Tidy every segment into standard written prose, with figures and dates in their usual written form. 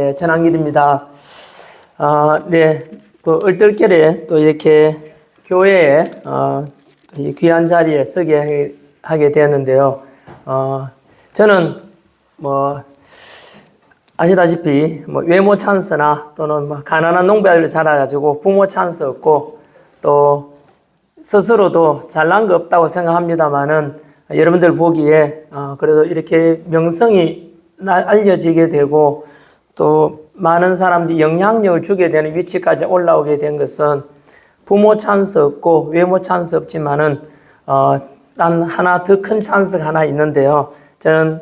네, 전한길입니다. 네, 그 얼떨결에 또 이렇게 교회에 이 귀한 자리에 서게 하게 되었는데요. 저는 아시다시피 외모 찬스나 또는 가난한 농부아들로 자라가지고 부모 찬스 없고 또 스스로도 잘난 거 없다고 생각합니다만은 여러분들 보기에 그래도 이렇게 명성이 알려지게 되고 또 많은 사람들이 영향력을 주게 되는 위치까지 올라오게 된 것은 부모 찬스 없고 외모 찬스 없지만은 단 하나 더 큰 찬스가 하나 있는데요. 저는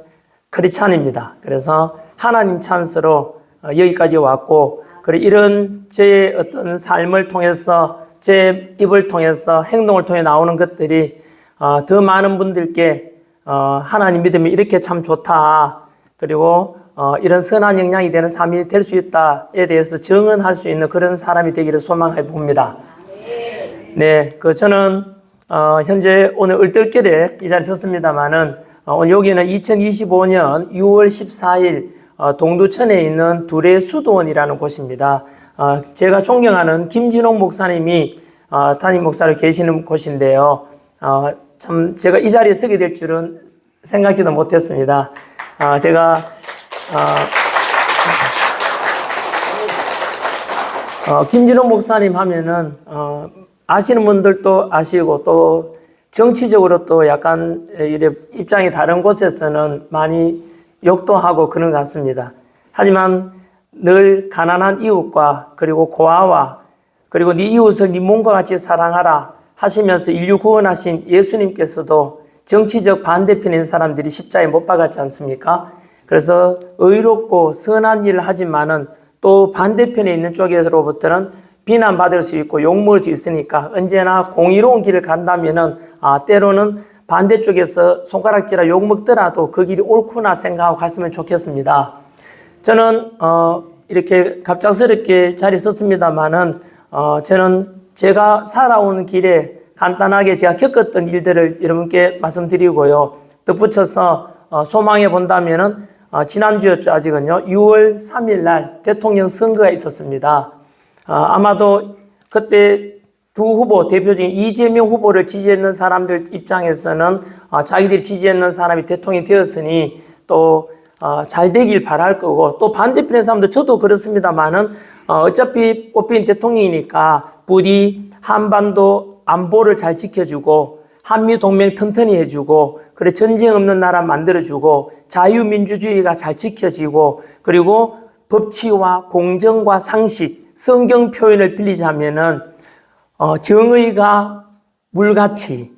크리스찬입니다. 그래서 하나님 찬스로 여기까지 왔고, 그리고 이런 제 어떤 삶을 통해서 제 입을 통해서 행동을 통해 나오는 것들이 더 많은 분들께 하나님 믿으면 이렇게 참 좋다. 그리고 이런 선한 영향이 되는 삶이 될 수 있다에 대해서 증언할 수 있는 그런 사람이 되기를 소망해 봅니다. 네, 저는 현재 오늘 얼떨결에 이 자리에 섰습니다만은 오늘 여기는 2025년 6월 14일 동두천에 있는 두레 수도원이라는 곳입니다. 제가 존경하는 김진홍 목사님이 담임 목사로 계시는 곳인데요. 참 제가 이 자리에 서게 될 줄은 생각지도 못했습니다. 제가 김진홍 목사님 하면은 아시는 분들도 아시고 또 정치적으로 또 약간 이래 입장이 다른 곳에서는 많이 욕도 하고 그런 것 같습니다. 하지만 늘 가난한 이웃과 그리고 고아와 그리고 네 이웃을 네 몸과 같이 사랑하라 하시면서 인류 구원하신 예수님께서도 정치적 반대편인 사람들이 십자가에 못 박았지 않습니까? 그래서 의롭고 선한 일을 하지만은 또 반대편에 있는 쪽에서로부터는 비난받을 수 있고 욕먹을 수 있으니까 언제나 공의로운 길을 간다면은 때로는 반대쪽에서 손가락질하고 욕먹더라도 그 길이 옳구나 생각하고 갔으면 좋겠습니다. 저는 이렇게 갑작스럽게 자리에 섰습니다만은 저는 제가 살아오는 길에 간단하게 제가 겪었던 일들을 여러분께 말씀드리고요. 덧붙여서 소망해 본다면은 지난주였죠. 아직은요. 6월 3일 날 대통령 선거가 있었습니다. 아마도 그때 두 후보, 대표적인 이재명 후보를 지지했는 사람들 입장에서는 자기들이 지지했는 사람이 대통령이 되었으니 또 잘 되길 바랄 거고, 또 반대편의 사람도 저도 그렇습니다만은 어차피 뽑힌 대통령이니까 부디 한반도 안보를 잘 지켜주고 한미 동맹 튼튼히 해주고 그래 전쟁 없는 나라 만들어주고 자유민주주의가 잘 지켜지고 그리고 법치와 공정과 상식, 성경 표현을 빌리자면은 정의가 물같이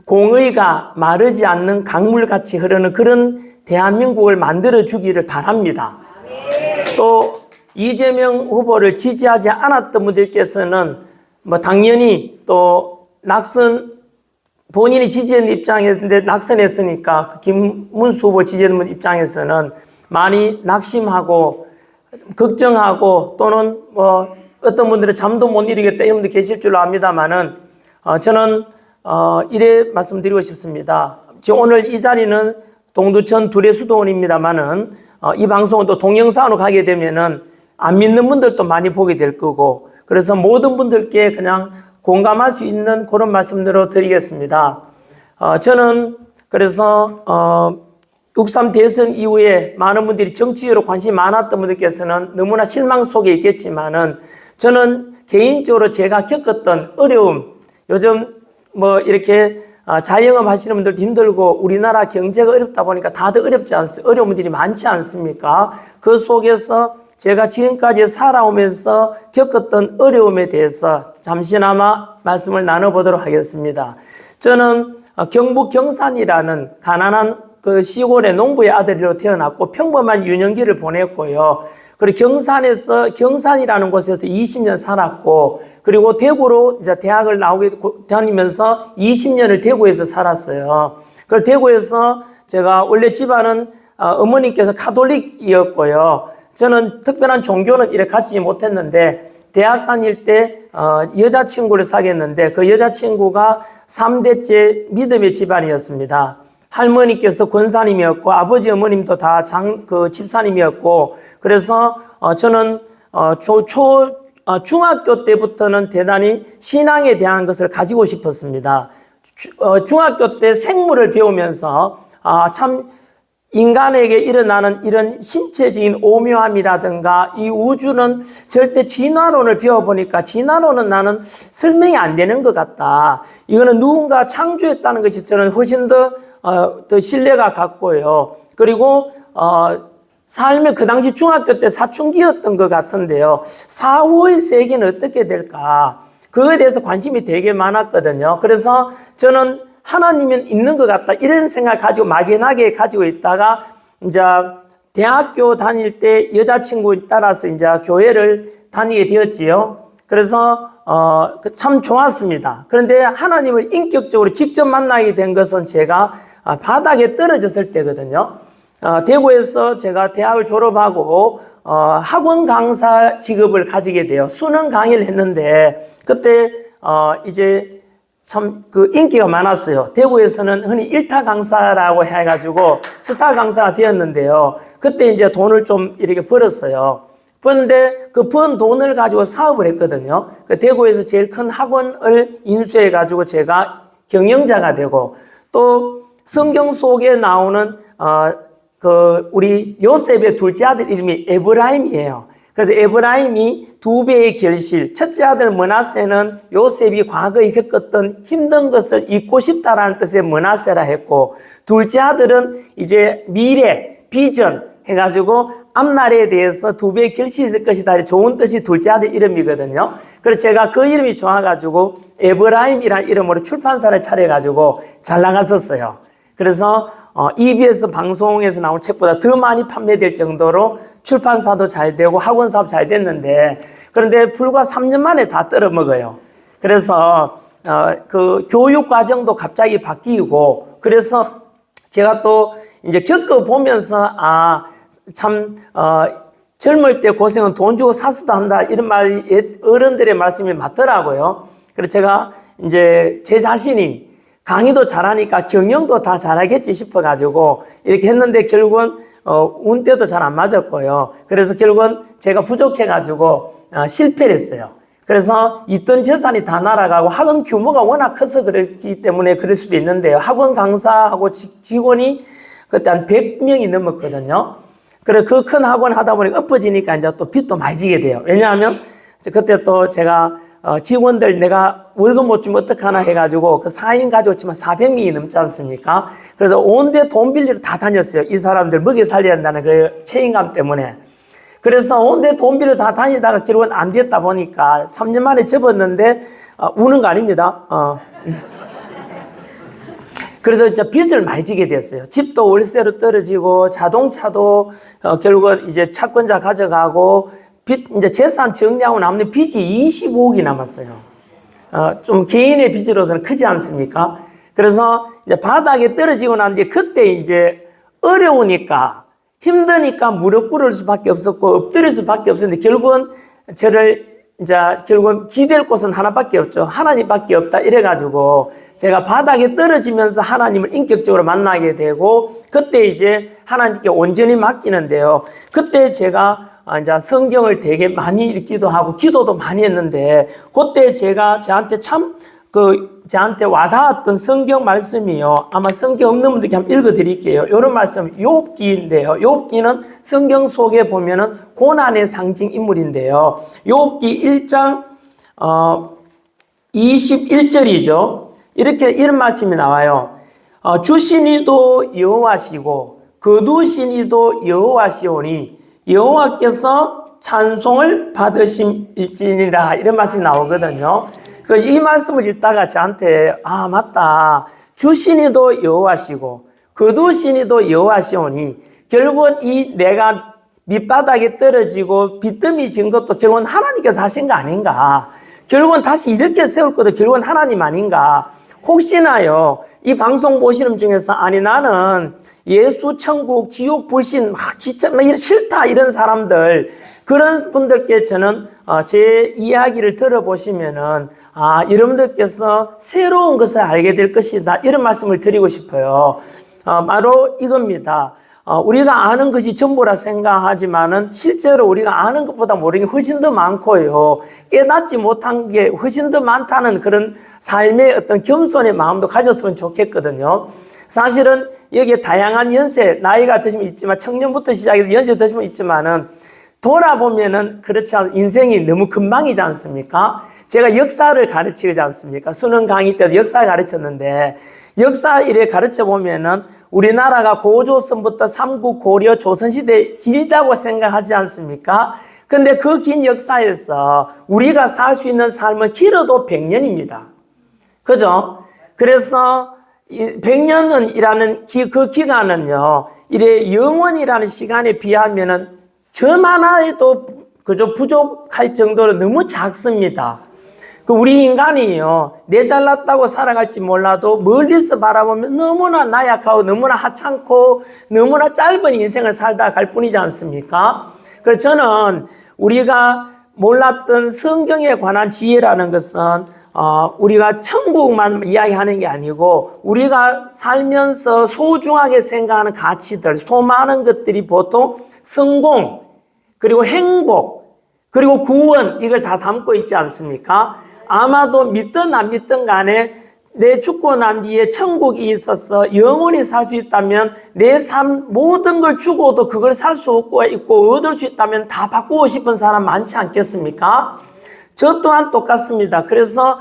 공의가 마르지 않는 강물같이 흐르는 그런 대한민국을 만들어주기를 바랍니다. 또 이재명 후보를 지지하지 않았던 분들께서는 당연히 또 본인이 지지했는 입장에서인데 낙선했으니까 김문수 후보 지지했는 분 입장에서는 많이 낙심하고 걱정하고 또는 어떤 분들은 잠도 못 이루겠다 이런 분들 계실 줄로 압니다만은 저는 이래 말씀드리고 싶습니다. 지금 오늘 이 자리는 동두천 두레 수도원입니다만은 이 방송은 또 동영상으로 가게 되면은 안 믿는 분들도 많이 보게 될 거고 그래서 모든 분들께 그냥 공감할 수 있는 그런 말씀들을 드리겠습니다. 저는 그래서 6.3 대선 이후에 많은 분들이 정치적으로 관심이 많았던 분들께서는 너무나 실망 속에 있겠지만은 저는 개인적으로 제가 겪었던 어려움, 요즘 이렇게 자영업 하시는 분들도 힘들고 우리나라 경제가 어렵다 보니까 다들 어려운 분들이 많지 않습니까? 그 속에서 제가 지금까지 살아오면서 겪었던 어려움에 대해서 잠시나마 말씀을 나눠보도록 하겠습니다. 저는 경북 경산이라는 가난한 그 시골의 농부의 아들로 태어났고 평범한 유년기를 보냈고요. 그리고 경산이라는 곳에서 20년 살았고 그리고 대구로 이제 대학을 다니면서 20년을 대구에서 살았어요. 그리고 대구에서 제가 원래 집안은 어머님께서 카톨릭이었고요. 저는 특별한 종교는 이렇게 갖지 못했는데 대학 다닐 때 여자친구를 사귀었는데 그 여자친구가 3대째 믿음의 집안이었습니다. 할머니께서 권사님이었고 아버지 어머님도 다 집사님이었고 그래서 저는 중학교 때부터는 대단히 신앙에 대한 것을 가지고 싶었습니다. 중학교 때 생물을 배우면서 참 인간에게 일어나는 이런 신체적인 오묘함이라든가 이 우주는 절대 진화론을 배워보니까 진화론은 나는 설명이 안 되는 것 같다. 이거는 누군가 창조했다는 것이 저는 훨씬 더 신뢰가 갔고요. 그리고 삶의 그 당시 중학교 때 사춘기였던 것 같은데요. 사후의 세계는 어떻게 될까? 그거에 대해서 관심이 되게 많았거든요. 그래서 저는 하나님은 있는 것 같다. 이런 생각을 가지고 막연하게 가지고 있다가 이제 대학교 다닐 때 여자친구 따라서 이제 교회를 다니게 되었지요. 그래서 참 좋았습니다. 그런데 하나님을 인격적으로 직접 만나게 된 것은 제가 바닥에 떨어졌을 때거든요. 대구에서 제가 대학을 졸업하고 학원 강사 직업을 가지게 돼요. 수능 강의를 했는데 그때 이제 참 인기가 많았어요. 대구에서는 흔히 일타 강사라고 해가지고 스타 강사가 되었는데요. 그때 이제 돈을 좀 이렇게 벌었어요. 그런데 그 번 돈을 가지고 사업을 했거든요. 그 대구에서 제일 큰 학원을 인수해가지고 제가 경영자가 되고 또 성경 속에 나오는 우리 요셉의 둘째 아들 이름이 에브라임이에요. 그래서 에브라임이 두 배의 결실, 첫째 아들 므낫세는 요셉이 과거에 겪었던 힘든 것을 잊고 싶다라는 뜻의 므낫세라 했고, 둘째 아들은 이제 미래, 비전 해가지고 앞날에 대해서 두 배의 결실이 있을 것이다. 좋은 뜻이 둘째 아들 이름이거든요. 그래서 제가 그 이름이 좋아가지고 에브라임이라는 이름으로 출판사를 차려가지고 잘 나갔었어요. 그래서 EBS 방송에서 나온 책보다 더 많이 판매될 정도로 출판사도 잘 되고 학원 사업 잘 됐는데 그런데 불과 3년 만에 다 떨어먹어요. 그래서 그 교육 과정도 갑자기 바뀌고 그래서 제가 또 이제 겪어보면서 참 젊을 때 고생은 돈 주고 사서도 한다 이런 말이 어른들의 말씀이 맞더라고요. 그래서 제가 이제 제 자신이 강의도 잘하니까 경영도 다 잘하겠지 싶어가지고 이렇게 했는데 결국은 운때도 잘 안 맞았고요. 그래서 결국은 제가 부족해가지고 실패를 했어요. 그래서 있던 재산이 다 날아가고 학원 규모가 워낙 커서 그랬기 때문에 그럴 수도 있는데요. 학원 강사하고 직원이 그때 한 100명이 넘었거든요. 그래 그 큰 학원 하다 보니까 엎어지니까 이제 또 빚도 많이 지게 돼요. 왜냐하면 그때 또 제가 직원들 내가 월급 못 주면 어떡하나 해가지고 그 4인 가지고 치면 400명이 넘지 않습니까? 그래서 온데 돈 빌리러 다 다녔어요. 이 사람들 먹여 살려야 한다는 그 책임감 때문에. 그래서 온데 돈 빌리러 다 다니다가 결국은 안 됐다 보니까 3년 만에 접었는데 우는 거 아닙니다. 그래서 이제 빚을 많이 지게 됐어요. 집도 월세로 떨어지고 자동차도 결국은 이제 채권자 가져가고 이제 재산 정리하고 남는 빚이 25억이 남았어요. 좀 개인의 빚으로서는 크지 않습니까? 그래서 이제 바닥에 떨어지고 난 뒤에 그때 이제 어려우니까 힘드니까 무릎 꿇을 수밖에 없었고 엎드릴 수밖에 없었는데 결국은 결국은 기댈 곳은 하나밖에 없죠. 하나님밖에 없다 이래가지고 제가 바닥에 떨어지면서 하나님을 인격적으로 만나게 되고 그때 이제 하나님께 온전히 맡기는데요. 그때 제가 이제 성경을 되게 많이 읽기도 하고 기도도 많이 했는데 그때 제가 저한테 와닿았던 성경 말씀이요. 아마 성경 없는 분들께 한번 읽어 드릴게요. 이런 말씀 욥기인데요. 욥기는 성경 속에 보면은 고난의 상징 인물인데요. 욥기 1장 21절이죠. 이런 말씀이 나와요. 주신 이도 여호와시고 거두신 이도 여호와시오니 여호와께서 찬송을 받으심일지니라 이런 말씀이 나오거든요. 이 말씀을 읽다가 저한테 맞다. 주신이도 여호와시고 거두신이도 여호와시오니 결국은 이 내가 밑바닥에 떨어지고 비뜸이 진 것도 결국은 하나님께서 하신 거 아닌가. 결국은 다시 이렇게 세울 것도 결국은 하나님 아닌가. 혹시나요 이 방송 보시는 중에서 나는 예수, 천국, 지옥, 불신 진짜 이런 싫다 이런 사람들 그런 분들께 저는 제 이야기를 들어보시면은 여러분들께서 새로운 것을 알게 될 것이다 이런 말씀을 드리고 싶어요. 바로 이겁니다. 우리가 아는 것이 전부라 생각하지만은 실제로 우리가 아는 것보다 모르는 게 훨씬 더 많고요. 깨닫지 못한 게 훨씬 더 많다는 그런 삶의 어떤 겸손의 마음도 가졌으면 좋겠거든요. 사실은 여기에 다양한 연세, 나이가 드시면 있지만 청년부터 시작해서 연세 드시면 있지만은 돌아보면은 그렇지 않은 인생이 너무 금방이지 않습니까? 제가 역사를 가르치지 않습니까? 수능 강의 때도 역사 가르쳤는데 역사 일에 가르쳐 보면은 우리나라가 고조선부터 삼국 고려 조선시대 길다고 생각하지 않습니까? 근데 그 긴 역사에서 우리가 살 수 있는 삶은 길어도 100년입니다. 그죠? 그래서 100년이라는 그 기간은요, 이래 영원이라는 시간에 비하면은 저만 해도 그저 부족할 정도로 너무 작습니다. 우리 인간이요, 내 잘났다고 살아갈지 몰라도 멀리서 바라보면 너무나 나약하고 너무나 하찮고 너무나 짧은 인생을 살다 갈 뿐이지 않습니까? 그래서 저는 우리가 몰랐던 성경에 관한 지혜라는 것은 우리가 천국만 이야기하는 게 아니고 우리가 살면서 소중하게 생각하는 가치들, 소많은 것들이 보통 성공, 그리고 행복, 그리고 구원, 이걸 다 담고 있지 않습니까? 아마도 믿든 안 믿든 간에 내 죽고 난 뒤에 천국이 있어서 영원히 살 수 있다면 내 삶 모든 걸 주고도 그걸 살 수 없고 있고 얻을 수 있다면 다 바꾸고 싶은 사람 많지 않겠습니까? 저 또한 똑같습니다. 그래서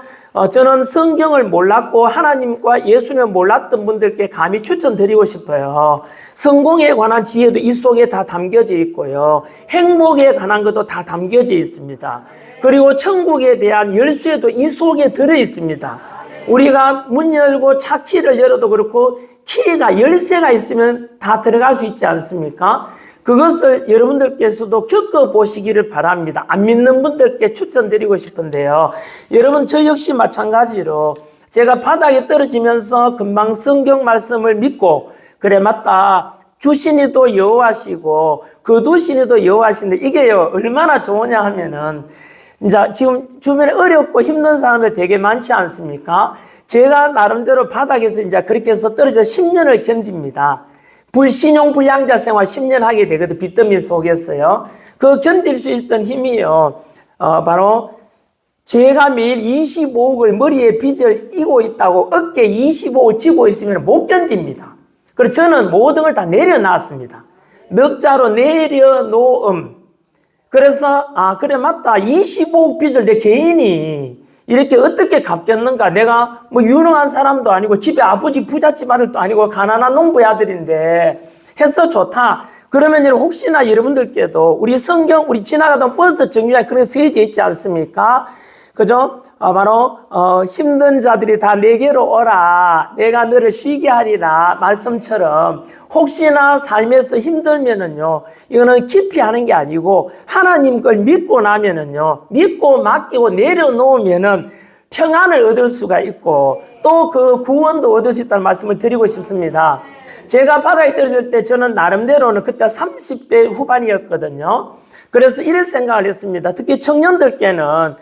저는 성경을 몰랐고 하나님과 예수님을 몰랐던 분들께 감히 추천드리고 싶어요. 성공에 관한 지혜도 이 속에 다 담겨져 있고요. 행복에 관한 것도 다 담겨져 있습니다. 그리고 천국에 대한 열쇠도 이 속에 들어 있습니다. 우리가 문 열고 차키를 열어도 그렇고 키가 열쇠가 있으면 다 들어갈 수 있지 않습니까? 그것을 여러분들께서도 겪어보시기를 바랍니다. 안 믿는 분들께 추천드리고 싶은데요. 여러분, 저 역시 마찬가지로 제가 바닥에 떨어지면서 금방 성경 말씀을 믿고 그래 맞다, 주신이도 여호와시고 거두신이도 여호와신데 이게요 얼마나 좋으냐 하면은 이제 지금 주변에 어렵고 힘든 사람들 되게 많지 않습니까? 제가 나름대로 바닥에서 이제 그렇게 해서 떨어져 10년을 견딥니다. 불신용 불량자 생활 10년 하게 되거든, 빚더미 속에서요. 그 견딜 수 있던 힘이요, 바로 제가 매일 25억을 머리에 빚을 이고 있다고 어깨에 25억을 지고 있으면 못 견딥니다. 그래서 저는 모든 걸 다 내려놨습니다. 넉자로 내려놓음. 그래서 그래 맞다, 25억 빚을 내 개인이 이렇게 어떻게 갚겠는가? 내가 뭐 유능한 사람도 아니고 집에 아버지 부잣집 아들도 아니고 가난한 농부의 아들인데 해서 좋다. 그러면 혹시나 여러분들께도 우리 성경, 우리 지나가던 버스 정류장에 그런 서예져 있지 않습니까? 그죠? 바로 힘든 자들이 다 내게로 오라, 내가 너를 쉬게 하리라 말씀처럼 혹시나 삶에서 힘들면은요, 이거는 깊이 하는 게 아니고 하나님 걸 믿고 나면은요, 믿고 맡기고 내려놓으면은 평안을 얻을 수가 있고 또 그 구원도 얻을 수 있다는 말씀을 드리고 싶습니다. 제가 바닥에 떨어질 때 저는 나름대로는 그때 30대 후반이었거든요. 그래서 이런 생각을 했습니다. 특히 청년들께는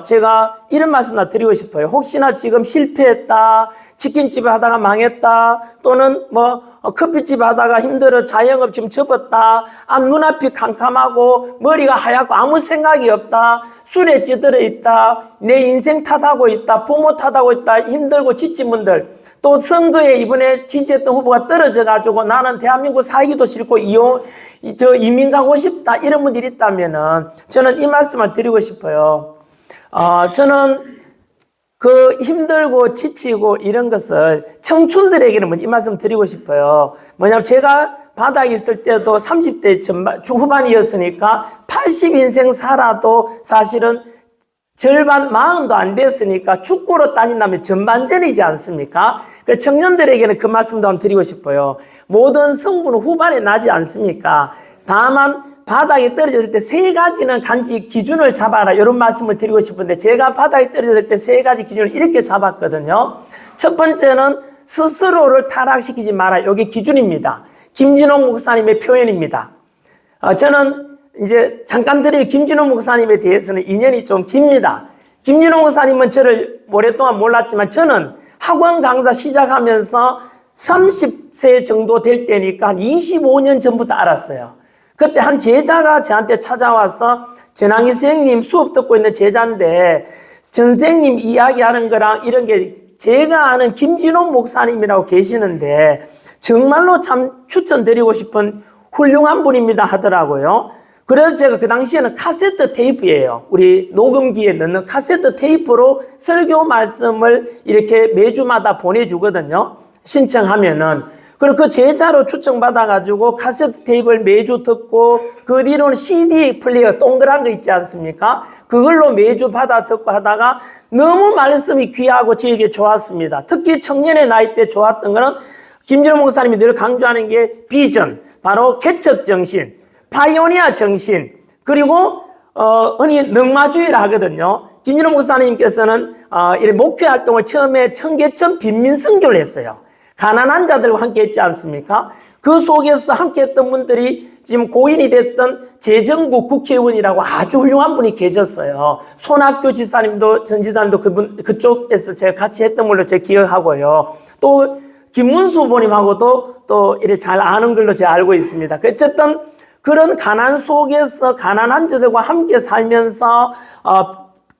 제가 이런 말씀 다 드리고 싶어요. 혹시나 지금 실패했다, 치킨집 하다가 망했다, 또는 커피집 하다가 힘들어 자영업 지금 접었다, 눈앞이 캄캄하고 머리가 하얗고 아무 생각이 없다, 술에 찌들어 있다, 내 인생 탓하고 있다, 부모 탓하고 있다, 힘들고 지친 분들, 또 선거에 이번에 지지했던 후보가 떨어져가지고 나는 대한민국 살기도 싫고 이민 가고 싶다, 이런 분들이 있다면은 저는 이 말씀을 드리고 싶어요. 저는 그 힘들고 지치고 이런 것을 청춘들에게는 이 말씀 드리고 싶어요. 뭐냐면 제가 바닥에 있을 때도 30대 후반이었으니까 80인생 살아도 사실은 절반, 마흔도 안 됐으니까 축구로 따진다면 전반전이지 않습니까? 그 청년들에게는 그 말씀도 한번 드리고 싶어요. 모든 성부는 후반에 나지 않습니까? 다만 바닥에 떨어졌을 때 세 가지는 간지 기준을 잡아라, 이런 말씀을 드리고 싶은데 제가 바닥에 떨어졌을 때 세 가지 기준을 이렇게 잡았거든요. 첫 번째는 스스로를 타락시키지 마라, 이게 기준입니다. 김진홍 목사님의 표현입니다. 저는 이제 잠깐 드리면 김진홍 목사님에 대해서는 인연이 좀 깁니다. 김진홍 목사님은 저를 오랫동안 몰랐지만 저는 학원 강사 시작하면서 30세 정도 될 때니까 한 25년 전부터 알았어요. 그때 한 제자가 저한테 찾아와서 전항희 선생님 수업 듣고 있는 제자인데 전 선생님 이야기하는 거랑 이런 게 제가 아는 김진호 목사님이라고 계시는데 정말로 참 추천드리고 싶은 훌륭한 분입니다 하더라고요. 그래서 제가 그 당시에는 카세트 테이프예요. 우리 녹음기에 넣는 카세트 테이프로 설교 말씀을 이렇게 매주마다 보내주거든요. 신청하면은. 그리고 그 제자로 추천받아가지고 카세트 테이프를 매주 듣고 그 뒤로는 CD 플레이어 동그란 거 있지 않습니까? 그걸로 매주 받아 듣고 하다가 너무 말씀이 귀하고 저에게 좋았습니다. 특히 청년의 나이 때 좋았던 거는 김진호 목사님이 늘 강조하는 게 비전, 바로 개척 정신, 파이오니아 정신, 그리고 흔히 넉마주의라 하거든요. 김진호 목사님께서는 이런 목회 활동을 처음에 청계천 빈민선교를 했어요. 가난한 자들과 함께 했지 않습니까? 그 속에서 함께 했던 분들이 지금 고인이 됐던 재정부 국회의원이라고 아주 훌륭한 분이 계셨어요. 손학규 지사님도, 전 지사님도 그쪽에서 제가 같이 했던 걸로 제가 기억하고요. 또 김문수 후보님하고도 또 이렇게 잘 아는 걸로 제가 알고 있습니다. 어쨌든 그런 가난 속에서 가난한 자들과 함께 살면서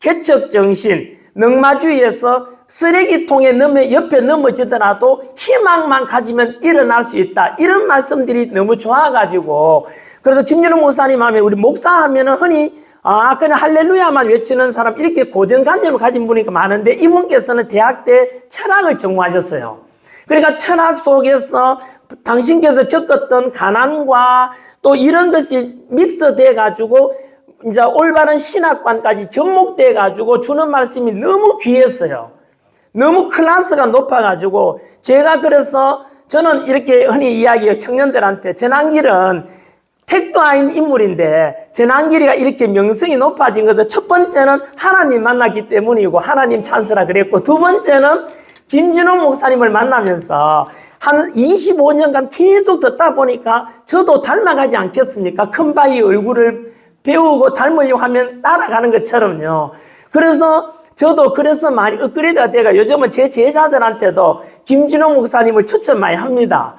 개척 정신, 넉마주의에서 쓰레기통에 옆에 넘어지더라도 희망만 가지면 일어날 수 있다. 이런 말씀들이 너무 좋아가지고 그래서 김진호 목사님 하면 우리 목사 하면은 흔히 그냥 할렐루야만 외치는 사람 이렇게 고정관념을 가진 분이 많은데 이분께서는 대학 때 철학을 전공하셨어요. 그러니까 철학 속에서 당신께서 겪었던 가난과 또 이런 것이 믹스돼 가지고 이제 올바른 신학관까지 접목돼 가지고 주는 말씀이 너무 귀했어요. 너무 클래스가 높아 가지고 제가 그래서 저는 이렇게 흔히 이야기해요. 청년들한테 전환길은 택도 아닌 인물인데 전환길이가 이렇게 명성이 높아진 것은 첫 번째는 하나님 만났기 때문이고 하나님 찬스라 그랬고 두 번째는 김진호 목사님을 만나면서 한 25년간 계속 듣다 보니까 저도 닮아가지 않겠습니까? 큰 바위 얼굴을 배우고 닮으려고 하면 따라가는 것처럼요. 그래서 저도 그래서 많이 업그레이드가 돼가 요즘은 제 제자들한테도 김진호 목사님을 추천 많이 합니다.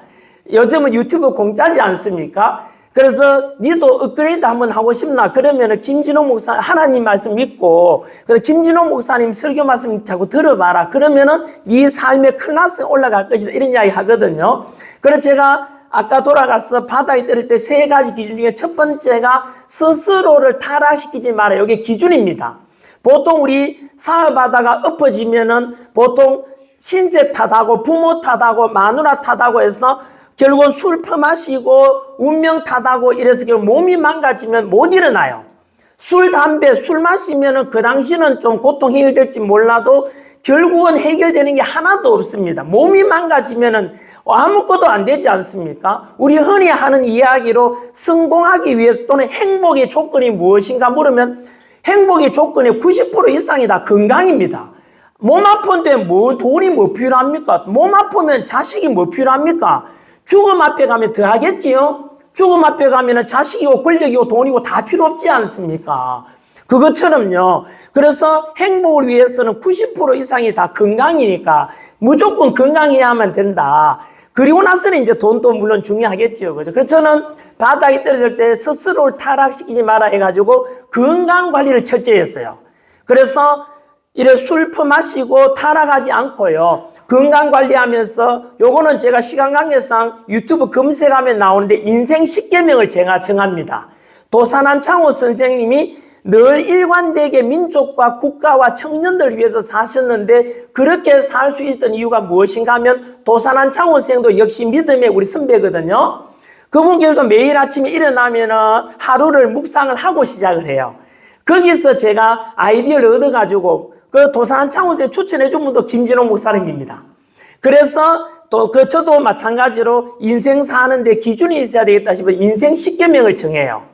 요즘은 유튜브 공짜지 않습니까? 그래서 니도 업그레이드 한번 하고 싶나? 그러면은 김진호 목사 하나님 말씀 믿고 그래서 김진호 목사님 설교 말씀 자꾸 들어봐라. 그러면은 네 삶의 클래스가 올라갈 것이다. 이런 이야기 하거든요. 그래서 제가 아까 돌아가서 바닥에 떨어질 때 세 가지 기준 중에 첫 번째가 스스로를 타락시키지 마라. 이게 기준입니다. 보통 우리 사업하다가 엎어지면은 보통 신세 탓하고 부모 탓하고 마누라 탓하고 해서 결국은 술 퍼마시고 운명 탓하고 이래서 결국 몸이 망가지면 못 일어나요. 술, 담배, 술 마시면은 그 당시는 좀 고통 해결될지 몰라도 결국은 해결되는 게 하나도 없습니다. 몸이 망가지면은 아무것도 안 되지 않습니까? 우리 흔히 하는 이야기로 성공하기 위해서 또는 행복의 조건이 무엇인가 물으면 행복의 조건의 90% 이상이 다 건강입니다. 몸 아픈데 뭐 돈이 뭐 필요합니까? 몸 아프면 자식이 뭐 필요합니까? 죽음 앞에 가면 더 하겠지요? 죽음 앞에 가면 자식이고 권력이고 돈이고 다 필요 없지 않습니까? 그것처럼요. 그래서 행복을 위해서는 90% 이상이 다 건강이니까 무조건 건강해야만 된다. 그리고 나서는 이제 돈도 물론 중요하겠죠. 그죠? 그래서 저는 바닥에 떨어질 때 스스로를 타락시키지 마라 해가지고 건강 관리를 철저히 했어요. 그래서 이래 술 퍼마시고 타락하지 않고요. 건강 관리하면서 요거는 제가 시간 관계상 유튜브 검색하면 나오는데 인생 10계명을 제가 정합니다. 도산한 창호 선생님이 늘 일관되게 민족과 국가와 청년들을 위해서 사셨는데 그렇게 살 수 있었던 이유가 무엇인가 하면 도산한 창호 선생도 역시 믿음의 우리 선배거든요. 그분께서도 매일 아침에 일어나면은 하루를 묵상을 하고 시작을 해요. 거기서 제가 아이디어를 얻어가지고 그 도산한 창호 선생 추천해 준 분도 김진호 목사님입니다. 그래서 또 저도 마찬가지로 인생 사는데 기준이 있어야 되겠다 싶어 인생 10계명을 정해요.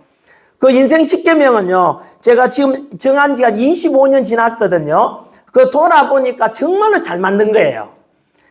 그 인생 10계명은요, 제가 지금 정한 지가 25년 지났거든요. 그 돌아보니까 정말로 잘 만든 거예요.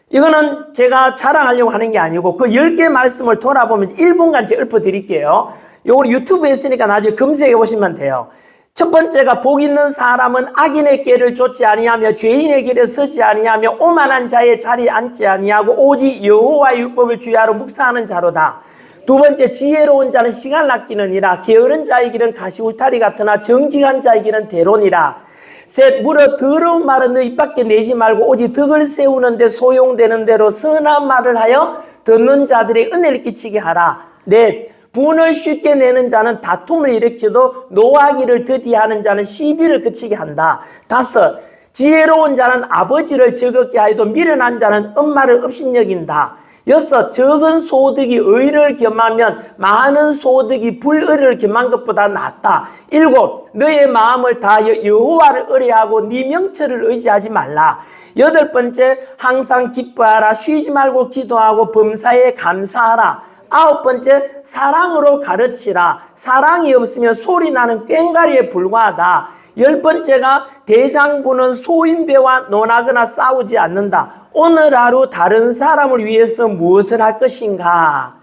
이거는 제가 자랑하려고 하는 게 아니고 그 10개 말씀을 돌아보면 1분간 제가 읊어드릴게요. 요걸 유튜브에 있으니까 나중에 검색해 보시면 돼요. 첫 번째가 복 있는 사람은 악인의 길을 좇지 아니하며 죄인의 길에 서지 아니하며 오만한 자의 자리에 앉지 아니하고 오직 여호와의 율법을 주야로 묵상하는 자로다. 두 번째, 지혜로운 자는 시간을 아끼느니라. 게으른 자의 길은 가시울타리 같으나 정직한 자의 길은 대로니라. 셋, 물어 더러운 말은 너 입 밖에 내지 말고 오직 덕을 세우는데 소용되는 대로 선한 말을 하여 듣는 자들의 은혜를 끼치게 하라. 넷, 분을 쉽게 내는 자는 다툼을 일으켜도 노하기를 더디하는 자는 시비를 그치게 한다. 다섯, 지혜로운 자는 아버지를 즐겁게 하여도 미련한 자는 엄마를 업신여긴다. 여섯, 적은 소득이 의를 겸하면 많은 소득이 불의를 겸한 것보다 낫다. 일곱, 너의 마음을 다하여 여호와를 의뢰하고 네 명철을 의지하지 말라. 여덟 번째, 항상 기뻐하라. 쉬지 말고 기도하고 범사에 감사하라. 아홉 번째, 사랑으로 가르치라. 사랑이 없으면 소리나는 꽹과리에 불과하다. 열 번째가 대장부는 소인배와 논하거나 싸우지 않는다. 오늘 하루 다른 사람을 위해서 무엇을 할 것인가?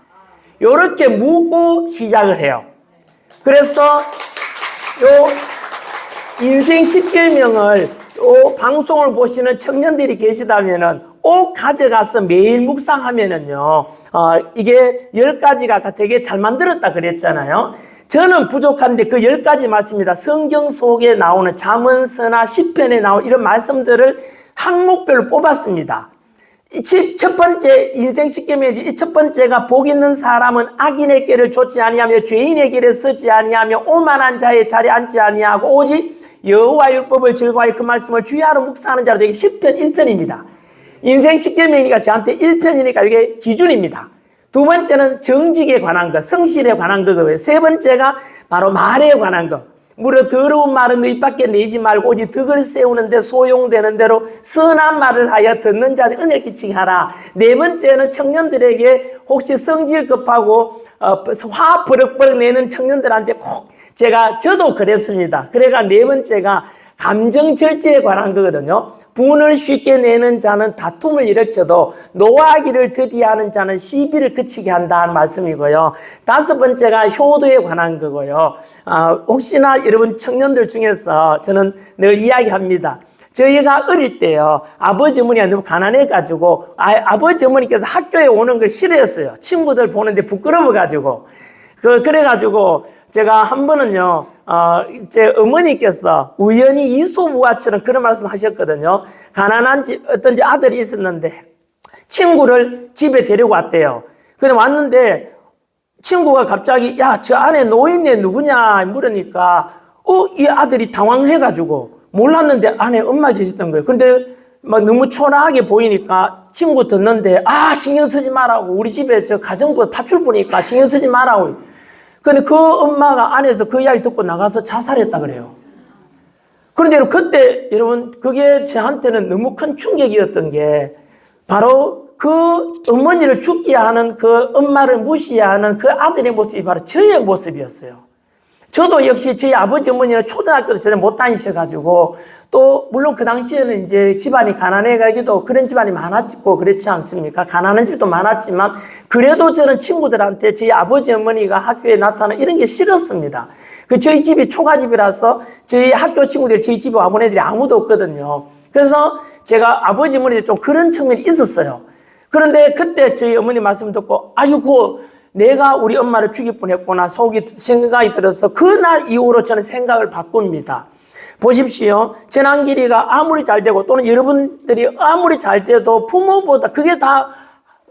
이렇게 묻고 시작을 해요. 그래서 요 인생 10계명을 요 방송을 보시는 청년들이 계시다면은 꼭 가져가서 매일 묵상하면은요, 이게 10가지가 되게 잘 만들었다 그랬잖아요. 저는 부족한데 그 10가지 말씀입니다. 성경 속에 나오는 잠언서나 시편에 나오는 이런 말씀들을 항목별로 뽑았습니다. 첫 번째 인생 10계명이지. 이 첫 번째가 복 있는 사람은 악인의 길을 좇지 아니하며 죄인의 길에 서지 아니하며 오만한 자의 자리에 앉지 아니하고 오직 여호와의 율법을 즐거워하여 그 말씀을 주야로 묵상하는 자로 되게 10편 1편입니다. 인생 10계명이니까 저한테 1편이니까 이게 기준입니다. 두 번째는 정직에 관한 것, 성실에 관한 거고요. 세 번째가 바로 말에 관한 것. 무려 더러운 말은 너 입 밖에 내지 말고 오직 덕을 세우는데 소용되는 대로 선한 말을 하여 듣는 자들 은혜를 끼치게 하라. 네 번째는 청년들에게 혹시 성질 급하고 화 버럭버럭 내는 청년들한테 꼭 저도 그랬습니다. 그래가 네 번째가 감정 절제에 관한 거거든요. 분을 쉽게 내는 자는 다툼을 일으켜도 노하기를 더디하는 자는 시비를 그치게 한다는 말씀이고요. 다섯 번째가 효도에 관한 거고요. 혹시나 여러분 청년들 중에서 저는 늘 이야기합니다. 저희가 어릴 때요, 아버지 어머니가 너무 가난해가지고 아버지 어머니께서 학교에 오는 걸 싫어했어요. 친구들 보는데 부끄러워가지고. 그래가지고 제가 한 번은요, 제 어머니께서 우연히 이소부화처럼 그런 말씀 하셨거든요. 가난한 어떤 아들이 있었는데 친구를 집에 데리고 왔대요. 그래서 왔는데 친구가 갑자기 야, 저 안에 노인네 누구냐 물으니까 이 아들이 당황해가지고 몰랐는데 안에 엄마 계셨던 거예요. 그런데 막 너무 초라하게 보이니까 친구 듣는데 신경 쓰지 말라고, 우리 집에 저 가정부 파출부니까 신경 쓰지 말라고. 근데 그 엄마가 안에서 그 이야기 듣고 나가서 자살했다 그래요. 그런데 그때 여러분 그게 저한테는 너무 큰 충격이었던 게 바로 그 어머니를 죽게 하는 그 엄마를 무시하는 그 아들의 모습이 바로 저의 모습이었어요. 저도 역시 저희 아버지 어머니는 초등학교도 전에 못 다니셔가지고 또 물론 그 당시에는 이제 집안이 가난해가지고 그런 집안이 많았고 그렇지 않습니까? 가난한 집도 많았지만 그래도 저는 친구들한테 저희 아버지 어머니가 학교에 나타나는 이런 게 싫었습니다. 저희 집이 초가집이라서 저희 학교 친구들이 저희 집에 와본 애들이 아무도 없거든요. 그래서 제가 아버지 어머니에 좀 그런 측면이 있었어요. 그런데 그때 저희 어머니 말씀 듣고 아이고 내가 우리 엄마를 죽일 뻔했구나 속이 생각이 들어서 그날 이후로 저는 생각을 바꿉니다. 보십시오. 재난길이가 아무리 잘 되고 또는 여러분들이 아무리 잘 돼도 부모보다 그게 다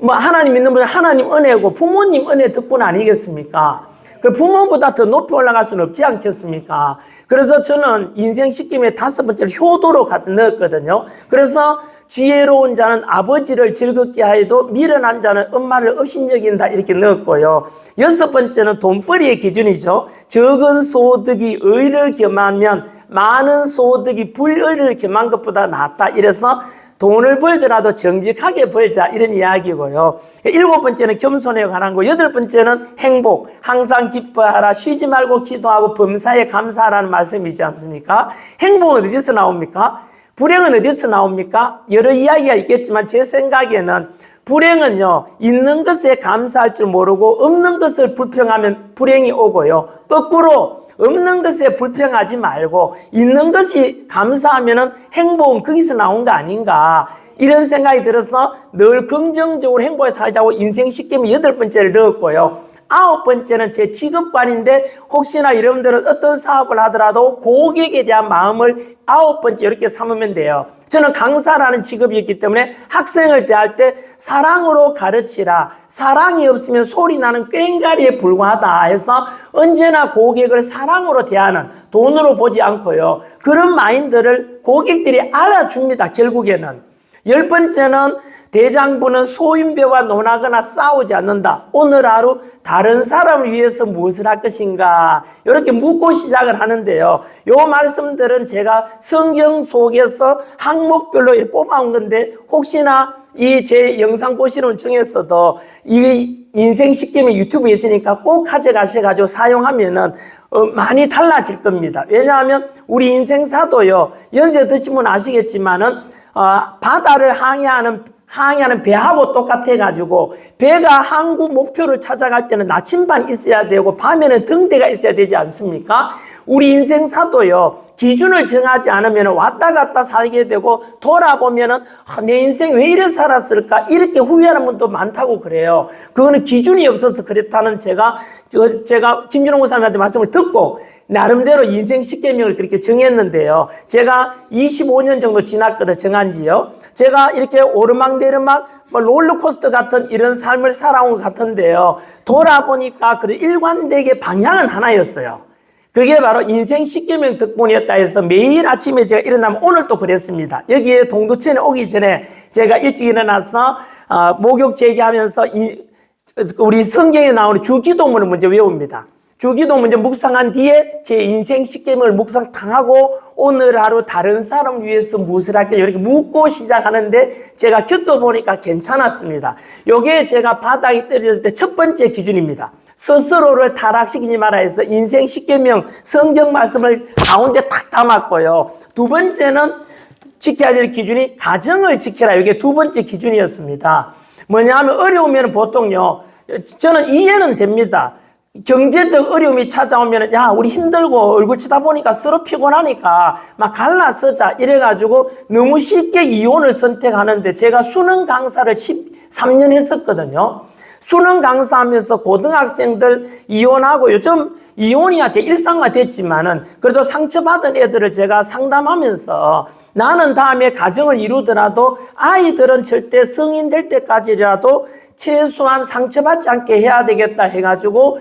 하나님 믿는 분은 하나님 은혜고 부모님 은혜 덕분 아니겠습니까? 그 부모보다 더 높이 올라갈 수는 없지 않겠습니까? 그래서 저는 인생 10계명의 다섯 번째를 효도로 넣었거든요. 그래서 지혜로운 자는 아버지를 즐겁게 하여도 미련한 자는 엄마를 업신여긴다 이렇게 넣었고요. 여섯 번째는 돈벌이의 기준이죠. 적은 소득이 의를 겸하면 많은 소득이 불의를 겸한 것보다 낫다. 이래서 돈을 벌더라도 정직하게 벌자 이런 이야기고요. 일곱 번째는 겸손에 관한 거. 여덟 번째는 행복, 항상 기뻐하라, 쉬지 말고 기도하고 범사에 감사하라는 말씀이지 않습니까? 행복은 어디서 나옵니까? 불행은 어디서 나옵니까? 여러 이야기가 있겠지만 제 생각에는 불행은요, 있는 것에 감사할 줄 모르고 없는 것을 불평하면 불행이 오고요. 거꾸로 없는 것에 불평하지 말고 있는 것이 감사하면은 행복은 거기서 나온 거 아닌가. 이런 생각이 들어서 늘 긍정적으로 행복하게 살자고 인생 식기미 8번째를 넣었고요. 9번째는 제 직업관인데 혹시나 여러분들은 어떤 사업을 하더라도 고객에 대한 마음을 9번째 이렇게 삼으면 돼요. 저는 강사라는 직업이었기 때문에 학생을 대할 때 사랑으로 가르치라. 사랑이 없으면 소리 나는 꽹과리에 불과하다 해서 언제나 고객을 사랑으로 대하는, 돈으로 보지 않고요. 그런 마인드를 고객들이 알아줍니다. 결국에는. 10번째는 대장부는 소인배와 논하거나 싸우지 않는다. 오늘 하루 다른 사람을 위해서 무엇을 할 것인가? 이렇게 묻고 시작을 하는데요. 요 말씀들은 제가 성경 속에서 항목별로 이렇게 뽑아온 건데 혹시나 이 제 영상 보시는 분 중에서도 이 인생 식기미 유튜브에 있으니까 꼭 가져가셔가지고 사용하면은 많이 달라질 겁니다. 왜냐하면 우리 인생사도요. 연세 드신 분 아시겠지만은 바다를 항해하는 배하고 똑같아가지고 배가 항구 목표를 찾아갈 때는 나침반이 있어야 되고 밤에는 등대가 있어야 되지 않습니까? 우리 인생사도요. 기준을 정하지 않으면 왔다 갔다 살게 되고 돌아보면은 내 인생 왜 이래 살았을까? 이렇게 후회하는 분도 많다고 그래요. 그거는 기준이 없어서 그렇다는 제가 김준호 목사님한테 말씀을 듣고 나름대로 인생 10계명을 그렇게 정했는데요. 제가 25년 정도 지났거든, 정한지요. 제가 이렇게 오르막내리막 롤러코스터 같은 이런 삶을 살아온 것 같은데요. 돌아보니까 그 일관되게 방향은 하나였어요. 그게 바로 인생 10계명 덕분이었다 해서 매일 아침에 제가 일어나면 오늘도 그랬습니다. 여기에 동두천에 오기 전에 제가 일찍 일어나서 목욕 제기하면서 우리 성경에 나오는 주기도문을 먼저 외웁니다. 주기도 먼저 묵상한 뒤에 제 인생 10계명을 묵상하고 오늘 하루 다른 사람 위해서 무엇을 할까 이렇게 묻고 시작하는데 제가 겪어보니까 괜찮았습니다. 요게 제가 바닥에 떨어졌을 때 첫 번째 기준입니다. 스스로를 타락시키지 마라 해서 인생 10계명 성경 말씀을 가운데 딱 담았고요. 두 번째는 지켜야 될 기준이 가정을 지켜라. 이게 두 번째 기준이었습니다. 뭐냐 하면 어려우면 보통요. 저는 이해는 됩니다. 경제적 어려움이 찾아오면 야 우리 힘들고 얼굴 쳐다보니까 서로 피곤하니까 막 갈라서자 이래가지고 너무 쉽게 이혼을 선택하는데 제가 수능 강사를 13년 했었거든요. 수능 강사하면서 고등학생들 이혼하고 요즘 이혼이 일상화 됐지만은 그래도 상처받은 애들을 제가 상담하면서 나는 다음에 가정을 이루더라도 아이들은 절대 성인 될 때까지라도 최소한 상처받지 않게 해야 되겠다 해가지고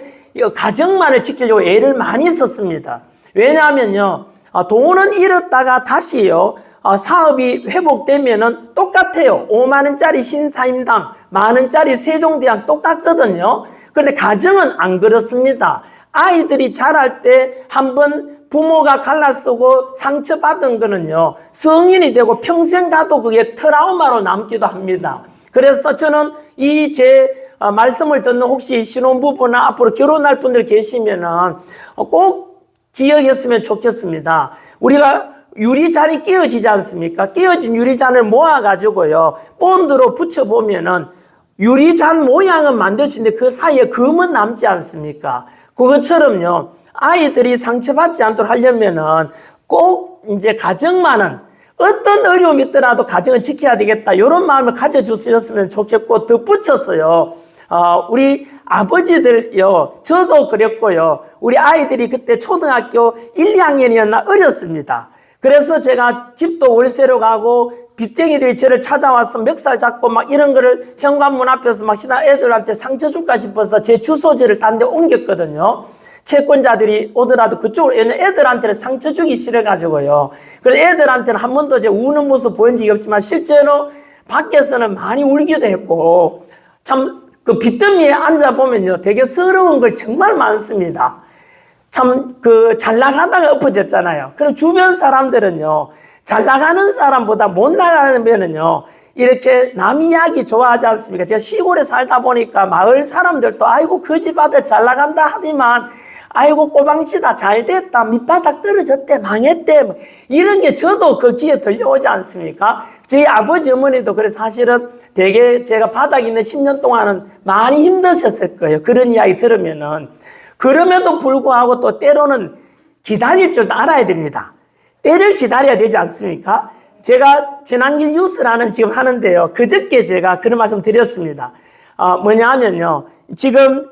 가정만을 지키려고 애를 많이 썼습니다. 왜냐하면요, 돈은 잃었다가 다시요, 사업이 회복되면은 똑같아요. 5만 원짜리 신사임당, 만 원짜리 세종대왕 똑같거든요. 그런데 가정은 안 그렇습니다. 아이들이 자랄 때 한번 부모가 갈라쓰고 상처받은 거는요, 성인이 되고 평생 가도 그게 트라우마로 남기도 합니다. 그래서 저는 제 말씀을 듣는 혹시 신혼부부나 앞으로 결혼할 분들 계시면은 꼭 기억했으면 좋겠습니다. 우리가 유리잔이 끼어지지 않습니까? 끼어진 유리잔을 모아가지고요, 본드로 붙여보면은 유리잔 모양은 만들 수 있는데 그 사이에 금은 남지 않습니까? 그것처럼요, 아이들이 상처받지 않도록 하려면은 꼭 이제 가정만은 어떤 어려움이 있더라도 가정을 지켜야 되겠다. 이런 마음을 가져주셨으면 좋겠고, 덧붙였어요. 우리 아버지들요, 저도 그랬고요. 우리 아이들이 그때 초등학교 1, 2학년이었나 어렸습니다. 그래서 제가 집도 월세로 가고 빚쟁이들이 저를 찾아와서 멱살 잡고 막 이런 거를 현관문 앞에서 막 신나 애들한테 상처 줄까 싶어서 제 주소지를 딴 데 옮겼거든요. 채권자들이 오더라도 그쪽으로 애들한테는 상처 주기 싫어가지고요. 그래서 애들한테는 한 번도 제 우는 모습 보인 적이 없지만 실제로 밖에서는 많이 울기도 했고 참 그 빚더미에 앉아보면요 되게 서러운 걸 정말 많습니다. 참 잘 나가다가 엎어졌잖아요. 그럼 주변 사람들은요 잘 나가는 사람보다 못 나가면은요 이렇게 남 이야기 좋아하지 않습니까? 제가 시골에 살다 보니까 마을 사람들도 아이고 그 집 아들 잘 나간다 하지만 아이고 꼬방씨다 잘됐다 밑바닥 떨어졌대 망했대 이런 게 저도 그 귀에 들려오지 않습니까? 저희 아버지 어머니도 그래서 사실은 되게 제가 바닥에 있는 10년 동안은 많이 힘드셨을 거예요. 그런 이야기 들으면은. 그럼에도 불구하고 또 때로는 기다릴 줄도 알아야 됩니다. 때를 기다려야 되지 않습니까? 제가 전환길 뉴스라는 지금 하는데요. 그저께 제가 그런 말씀 드렸습니다. 뭐냐 하면요. 지금,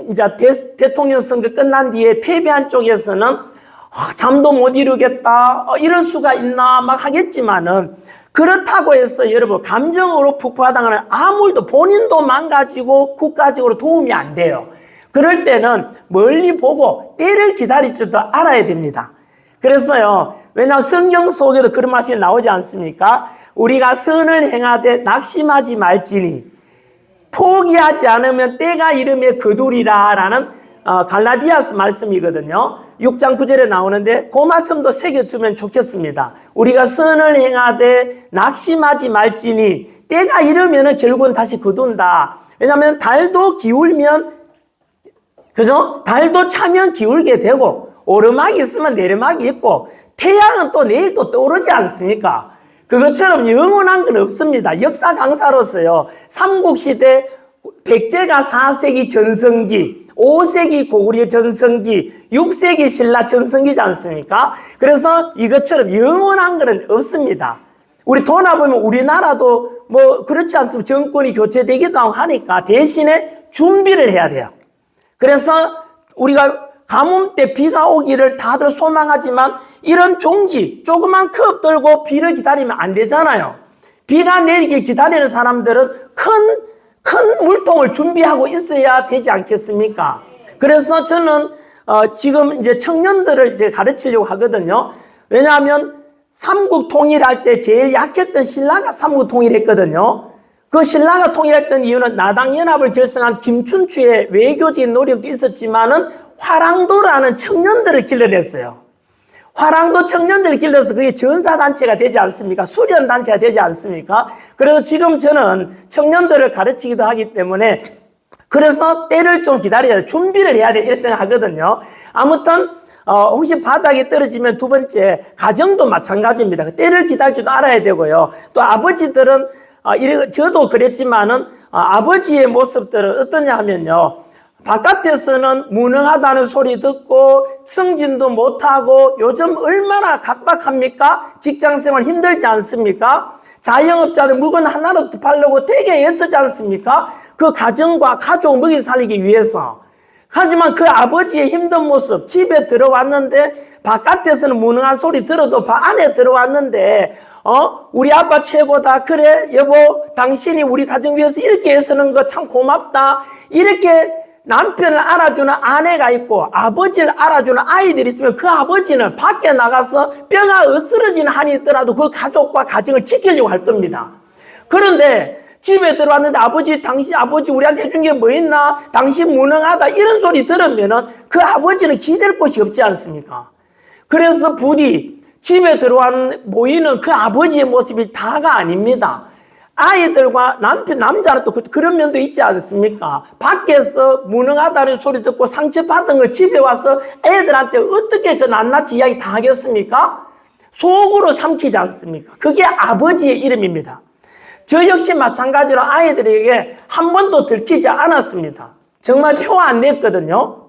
이제 대통령 선거 끝난 뒤에 패배한 쪽에서는 잠도 못 이루겠다. 이럴 수가 있나 막 하겠지만은 그렇다고 해서 여러분 감정으로 폭발하다가는 아무도 본인도 망가지고 국가적으로 도움이 안 돼요. 그럴 때는 멀리 보고 때를 기다릴 줄도 알아야 됩니다. 그래서요. 왜냐하면 성경 속에도 그런 말씀이 나오지 않습니까? 우리가 선을 행하되 낙심하지 말지니 포기하지 않으면 때가 이르매 거두리라 라는 갈라디아서 말씀이거든요. 6장 9절에 나오는데 그 말씀도 새겨두면 좋겠습니다. 우리가 선을 행하되 낙심하지 말지니 때가 이르면 결국은 다시 거둔다. 왜냐하면 달도 기울면 그죠? 달도 차면 기울게 되고 오르막이 있으면 내리막이 있고 태양은 또 내일 또 떠오르지 않습니까? 그것처럼 영원한 건 없습니다. 역사 강사로서요. 삼국시대 백제가 4세기 전성기, 5세기 고구려 전성기, 6세기 신라 전성기지 않습니까? 그래서 이것처럼 영원한 건 없습니다. 우리 돌아보면 우리나라도 뭐 그렇지 않습니까? 정권이 교체되기도 하고 하니까 대신에 준비를 해야 돼요. 그래서 우리가 가뭄 때 비가 오기를 다들 소망하지만 이런 종지, 조그만 컵 들고 비를 기다리면 안 되잖아요. 비가 내리길 기다리는 사람들은 큰 물통을 준비하고 있어야 되지 않겠습니까? 그래서 저는 지금 이제 청년들을 이제 가르치려고 하거든요. 왜냐하면 삼국 통일할 때 제일 약했던 신라가 삼국 통일했거든요. 그 신라가 통일했던 이유는 나당연합을 결성한 김춘추의 외교적인 노력도 있었지만은 화랑도라는 청년들을 길러냈어요. 화랑도 청년들을 길러서 그게 전사단체가 되지 않습니까? 수련단체가 되지 않습니까? 그래서 지금 저는 청년들을 가르치기도 하기 때문에 그래서 때를 좀 기다려야 돼. 준비를 해야 돼. 이렇게 생각하거든요. 아무튼 혹시 바닥에 떨어지면 두 번째 가정도 마찬가지입니다. 때를 기다릴 줄도 알아야 되고요. 또 아버지들은 저도 그랬지만은 아버지의 모습들은 어떠냐 하면요. 바깥에서는 무능하다는 소리 듣고 승진도 못하고 요즘 얼마나 각박합니까? 직장생활 힘들지 않습니까? 자영업자들 물건 하나라도 팔려고 되게 애쓰지 않습니까? 그 가정과 가족 먹이 살리기 위해서. 하지만 그 아버지의 힘든 모습, 집에 들어왔는데 바깥에서는 무능한 소리 들어도 안에 들어왔는데 우리 아빠 최고다. 그래 여보 당신이 우리 가정 위해서 이렇게 애쓰는 거 참 고맙다. 이렇게 남편을 알아주는 아내가 있고 아버지를 알아주는 아이들이 있으면 그 아버지는 밖에 나가서 뼈가 으스러지는 한이 있더라도 그 가족과 가정을 지키려고 할 겁니다. 그런데 집에 들어왔는데 당신 아버지 우리한테 해준 게 뭐 있나? 당신 무능하다. 이런 소리 들으면은 그 아버지는 기댈 곳이 없지 않습니까? 그래서 부디 집에 보이는 그 아버지의 모습이 다가 아닙니다. 아이들과 남자는 또 그런 면도 있지 않습니까? 밖에서 무능하다는 소리 듣고 상처받은 걸 집에 와서 애들한테 어떻게 그 낱낱이 이야기 다 하겠습니까? 속으로 삼키지 않습니까? 그게 아버지의 이름입니다. 저 역시 마찬가지로 아이들에게 한 번도 들키지 않았습니다. 정말 표 안 냈거든요.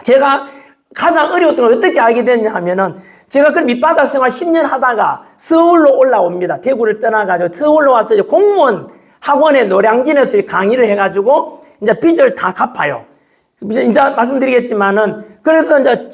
제가 가장 어려웠던 걸 어떻게 알게 됐냐 하면은 제가 그 밑바닥 생활 10년 하다가 서울로 올라옵니다. 대구를 떠나가지고 서울로 와서 이제 공무원 학원에 노량진에서 강의를 해가지고 이제 빚을 다 갚아요. 이제 말씀드리겠지만은 그래서 이제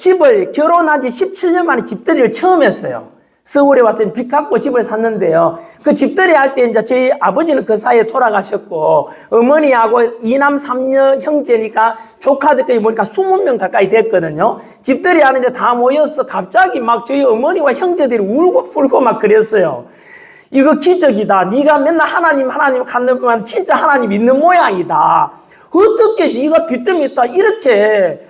결혼한 지 17년 만에 집들이를 처음 했어요. 서울에 와서 빚 갚고 집을 샀는데요. 그 집들이 할 때 이제 저희 아버지는 그 사이에 돌아가셨고 어머니하고 2남 3녀 형제니까 조카들까지 보니까 20명 가까이 됐거든요. 집들이 하는데 다 모여서 갑자기 막 저희 어머니와 형제들이 울고 막 그랬어요. 이거 기적이다. 네가 맨날 하나님 갖는 진짜 하나님 있는 모양이다. 어떻게 네가 빚더미 있다 이렇게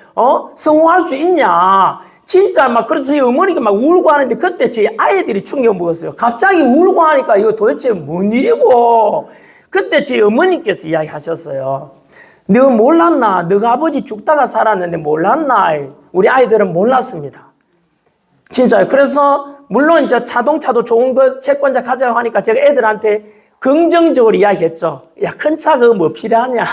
성공할 수 있냐. 진짜 막 그래서 저희 어머니가 막 울고 하는데 그때 저희 아이들이 충격 먹었어요. 갑자기 울고 하니까 이거 도대체 뭔 일이고. 그때 저희 어머니께서 이야기하셨어요. 너 몰랐나? 너가 아버지 죽다가 살았는데 몰랐나? 우리 아이들은 몰랐습니다. 진짜요. 그래서 물론 이제 자동차도 좋은 거 채권자 가져가고 하니까 제가 애들한테 긍정적으로 이야기했죠. 야, 큰 차 그거 뭐 필요하냐.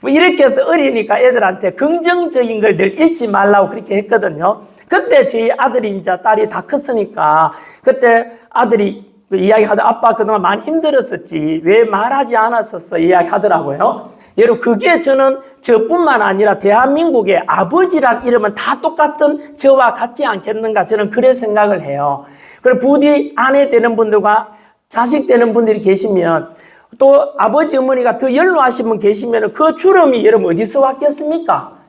뭐 이렇게 해서 어리니까 애들한테 긍정적인 걸 늘 잊지 말라고 그렇게 했거든요. 그때 저희 아들이 이제 딸이 다 컸으니까 그때 아들이 이야기하다 아빠 그동안 많이 힘들었었지 왜 말하지 않았었어 이야기하더라고요. 여러분 그게 저는 저뿐만 아니라 대한민국의 아버지란 이름은 다 똑같은 저와 같지 않겠는가 저는 그래 생각을 해요. 그리고 부디 아내 되는 분들과 자식 되는 분들이 계시면 또 아버지 어머니가 더 연로하신 분 계시면 그 주름이 여러분 어디서 왔겠습니까?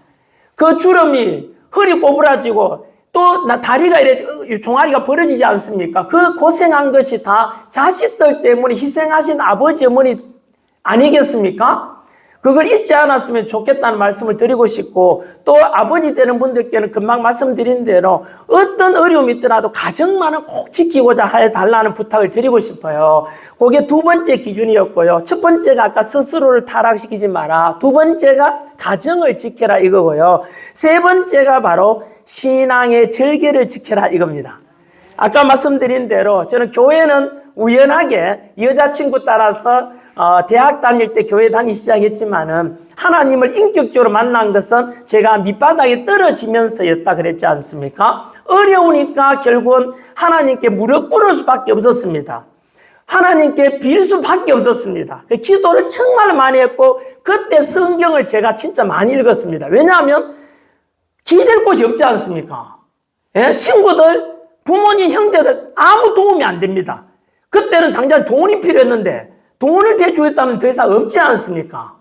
그 주름이 허리 꼬부라지고 또 다리가 이래 종아리가 벌어지지 않습니까? 그 고생한 것이 다 자식들 때문에 희생하신 아버지 어머니 아니겠습니까? 그걸 잊지 않았으면 좋겠다는 말씀을 드리고 싶고 또 아버지 되는 분들께는 금방 말씀드린 대로 어떤 어려움이 있더라도 가정만은 꼭 지키고자 해달라는 부탁을 드리고 싶어요. 그게 두 번째 기준이었고요. 첫 번째가 아까 스스로를 타락시키지 마라. 두 번째가 가정을 지켜라 이거고요. 세 번째가 바로 신앙의 절개를 지켜라 이겁니다. 아까 말씀드린 대로 저는 교회는 우연하게 여자친구 따라서 대학 다닐 때 교회 다니기 시작했지만은 하나님을 인격적으로 만난 것은 제가 밑바닥에 떨어지면서였다 그랬지 않습니까? 어려우니까 결국은 하나님께 무릎 꿇을 수밖에 없었습니다. 하나님께 빌 수밖에 없었습니다. 그 기도를 정말 많이 했고 그때 성경을 제가 진짜 많이 읽었습니다. 왜냐하면 기댈 곳이 없지 않습니까? 예? 친구들, 부모님, 형제들 아무 도움이 안 됩니다. 그때는 당장 돈이 필요했는데 돈을 대주겠다면 더 이상 없지 않습니까?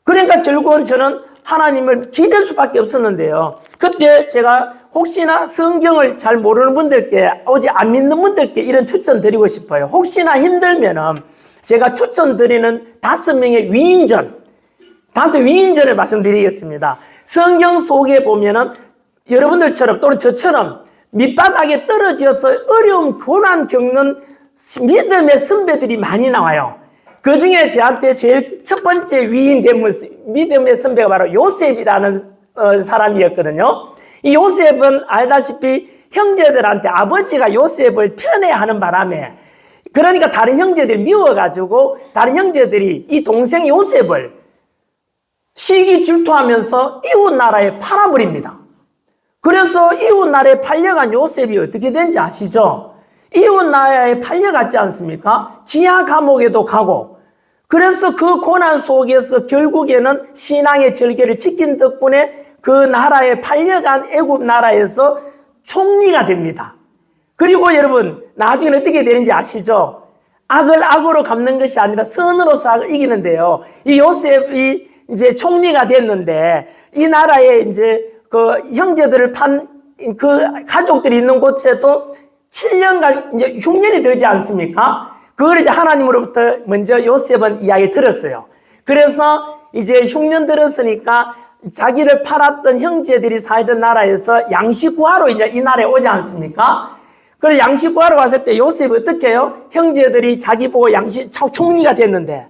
그러니까 결국은 저는 하나님을 기댈 수밖에 없었는데요. 그때 제가 혹시나 성경을 잘 모르는 분들께 오직 안 믿는 분들께 이런 추천 드리고 싶어요. 혹시나 힘들면은 제가 추천드리는 5명의 위인전, 5위인전을 말씀드리겠습니다. 성경 속에 보면은 여러분들처럼 또는 저처럼 밑바닥에 떨어져서 어려움, 고난 겪는 믿음의 선배들이 많이 나와요. 그 중에 저한테 제일 첫 번째 위인 된 믿음의 선배가 바로 요셉이라는 사람이었거든요. 이 요셉은 알다시피 형제들한테 아버지가 요셉을 편애하는 바람에 그러니까 다른 형제들이 미워가지고 다른 형제들이 이 동생 요셉을 시기 질투하면서 이웃 나라에 팔아버립니다. 그래서 이웃 나라에 팔려간 요셉이 어떻게 된지 아시죠? 이웃 나라에 팔려갔지 않습니까? 지하 감옥에도 가고 그래서 그 고난 속에서 결국에는 신앙의 절개를 지킨 덕분에 그 나라에 팔려간 애굽 나라에서 총리가 됩니다. 그리고 여러분 나중에 어떻게 되는지 아시죠? 악을 악으로 갚는 것이 아니라 선으로서 악을 이기는데요. 이 요셉이 이제 총리가 됐는데 이 나라에 이제 그 형제들을 판 그 가족들이 있는 곳에도 7년간 이제 흉년이 들지 않습니까? 그걸 이제 하나님으로부터 먼저 요셉은 이야기를 들었어요. 그래서 이제 흉년 들었으니까 자기를 팔았던 형제들이 살던 나라에서 양식 구하러 이제 이 나라에 오지 않습니까? 그래서 양식 구하러 왔을 때 요셉이 어떻게 해요? 형제들이 자기 보고 총리가 됐는데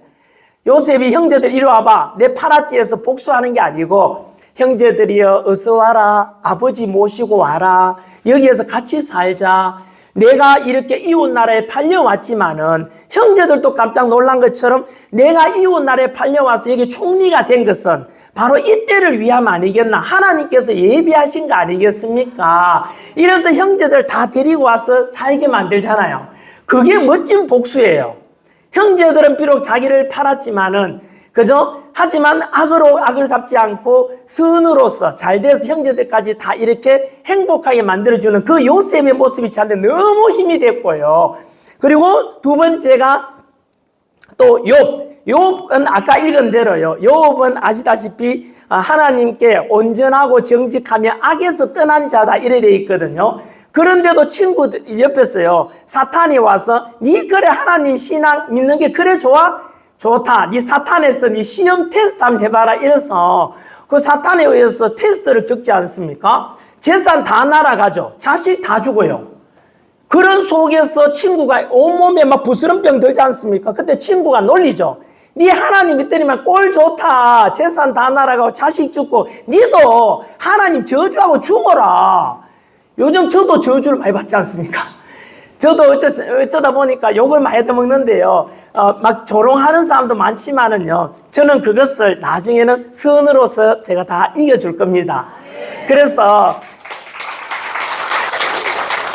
요셉이 형제들 이리 와봐. 내 팔았지에서 복수하는 게 아니고 형제들이여 어서 와라. 아버지 모시고 와라. 여기에서 같이 살자. 내가 이렇게 이웃 나라에 팔려왔지만은 형제들도 깜짝 놀란 것처럼 내가 이웃 나라에 팔려와서 여기 총리가 된 것은 바로 이때를 위함 아니겠나? 하나님께서 예비하신 거 아니겠습니까? 이래서 형제들 다 데리고 와서 살게 만들잖아요. 그게 멋진 복수예요. 형제들은 비록 자기를 팔았지만은 그죠? 하지만 악을 갚지 않고 선으로서 잘 돼서 형제들까지 다 이렇게 행복하게 만들어주는 그 요셉의 모습이 저한테 너무 힘이 됐고요. 그리고 두 번째가 또 욥은 아까 읽은 대로요. 욥은 아시다시피 하나님께 온전하고 정직하며 악에서 떠난 자다 이래 돼 있거든요. 그런데도 친구들 옆에서요. 사탄이 와서 니 그래 하나님 신앙 믿는 게 그래 좋아? 좋다. 네 사탄에서 네 시험 테스트 한번 해봐라. 이래서 그 사탄에 의해서 테스트를 겪지 않습니까? 재산 다 날아가죠. 자식 다 죽어요. 그런 속에서 친구가 온몸에 막 부스럼병 들지 않습니까? 그때 친구가 놀리죠. 네 하나님 믿더니만 꼴 좋다. 재산 다 날아가고 자식 죽고 니도 하나님 저주하고 죽어라. 요즘 저도 저주를 많이 받지 않습니까? 저도 어쩌다 보니까 욕을 많이 얻어먹는데요. 막 조롱하는 사람도 많지만은요. 저는 그것을 나중에는 선으로서 제가 다 이겨줄 겁니다. 그래서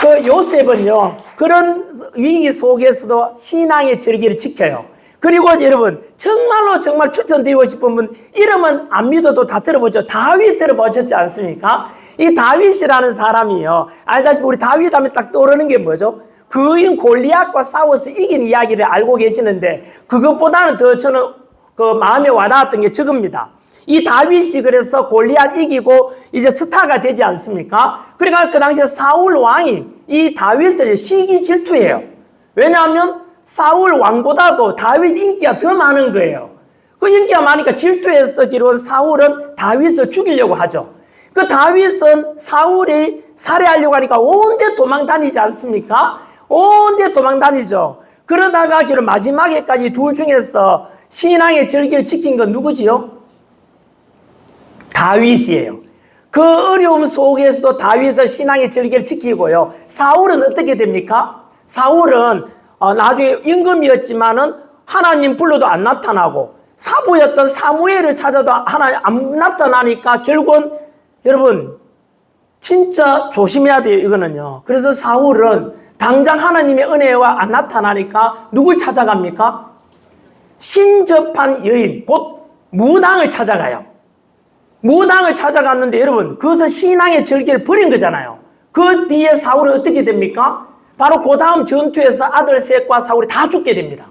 그 요셉은요. 그런 위기 속에서도 신앙의 절기를 지켜요. 그리고 여러분 정말로 정말 추천드리고 싶은 분 이름은 안 믿어도 다 들어보죠. 다윗 들어보셨지 않습니까? 이 다윗이라는 사람이요. 알다시피 우리 다윗 하면 딱 떠오르는 게 뭐죠? 그인 골리앗과 싸워서 이긴 이야기를 알고 계시는데 그것보다는 더 저는 그 마음에 와닿았던 게 저겁니다. 이 다윗이 그래서 골리앗 이기고 이제 스타가 되지 않습니까? 그러니까 그 당시에 사울 왕이 이 다윗을 시기 질투해요. 왜냐하면 사울 왕보다도 다윗 인기가 더 많은 거예요. 그 인기가 많으니까 질투해서 지금 사울은 다윗을 죽이려고 하죠. 그 다윗은 사울이 살해하려고 하니까 온데 도망 다니지 않습니까? 온데 도망 다니죠. 그러다가 지금 마지막에까지 둘 중에서 신앙의 절기를 지킨 건 누구지요? 다윗이에요. 그 어려움 속에서도 다윗은 신앙의 절기를 지키고요. 사울은 어떻게 됩니까? 사울은 나중에 임금이었지만은 하나님 불러도 안 나타나고 사부였던 사무엘을 찾아도 하나님 안 나타나니까 결국은 여러분 진짜 조심해야 돼요. 이거는요. 그래서 사울은 당장 하나님의 은혜와 안 나타나니까 누굴 찾아갑니까? 신접한 여인 곧 무당을 찾아가요. 무당을 찾아갔는데 여러분 그것은 신앙의 절기를 버린 거잖아요. 그 뒤에 사울은 어떻게 됩니까? 바로 그 다음 전투에서 아들 셋과 사울이 다 죽게 됩니다.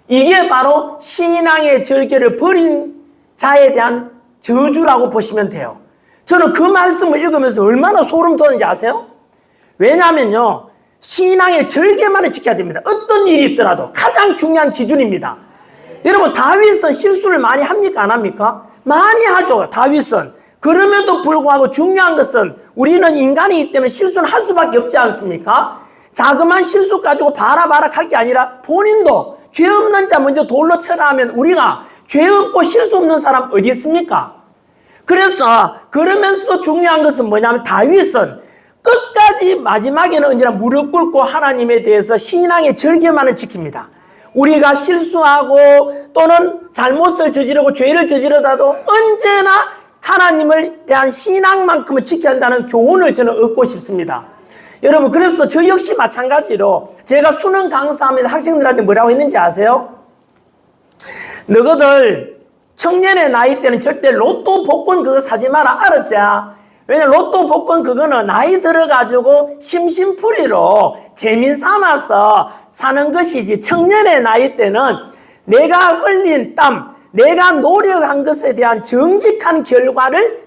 이게 바로 신앙의 절기를 버린 자에 대한 저주라고 보시면 돼요. 저는 그 말씀을 읽으면서 얼마나 소름 돋는지 아세요? 왜냐하면요 신앙의 절개만을 지켜야 됩니다. 어떤 일이 있더라도 가장 중요한 기준입니다. 여러분 다윗은 실수를 많이 합니까 안 합니까? 많이 하죠. 다윗은. 그럼에도 불구하고 중요한 것은 우리는 인간이기 때문에 실수는 할 수밖에 없지 않습니까? 자그마한 실수 가지고 바라바락 할 게 아니라 본인도 죄 없는 자 먼저 돌로 쳐라 하면 우리가 죄 없고 실수 없는 사람 어디 있습니까? 그래서 그러면서도 중요한 것은 뭐냐면 다윗은 끝까지 마지막에는 언제나 무릎 꿇고 하나님에 대해서 신앙의 절개만을 지킵니다. 우리가 실수하고 또는 잘못을 저지르고 죄를 저지르다도 언제나 하나님을 대한 신앙만큼은 지켜야 한다는 교훈을 저는 얻고 싶습니다. 여러분 그래서 저 역시 마찬가지로 제가 수능 강사하면서 학생들한테 뭐라고 했는지 아세요? 너희들 청년의 나이 때는 절대 로또 복권 그거 사지 마라 알았지? 왜냐면 로또 복권 그거는 나이 들어가지고 심심풀이로 재미 삼아서 사는 것이지 청년의 나이 때는 내가 흘린 땀, 내가 노력한 것에 대한 정직한 결과를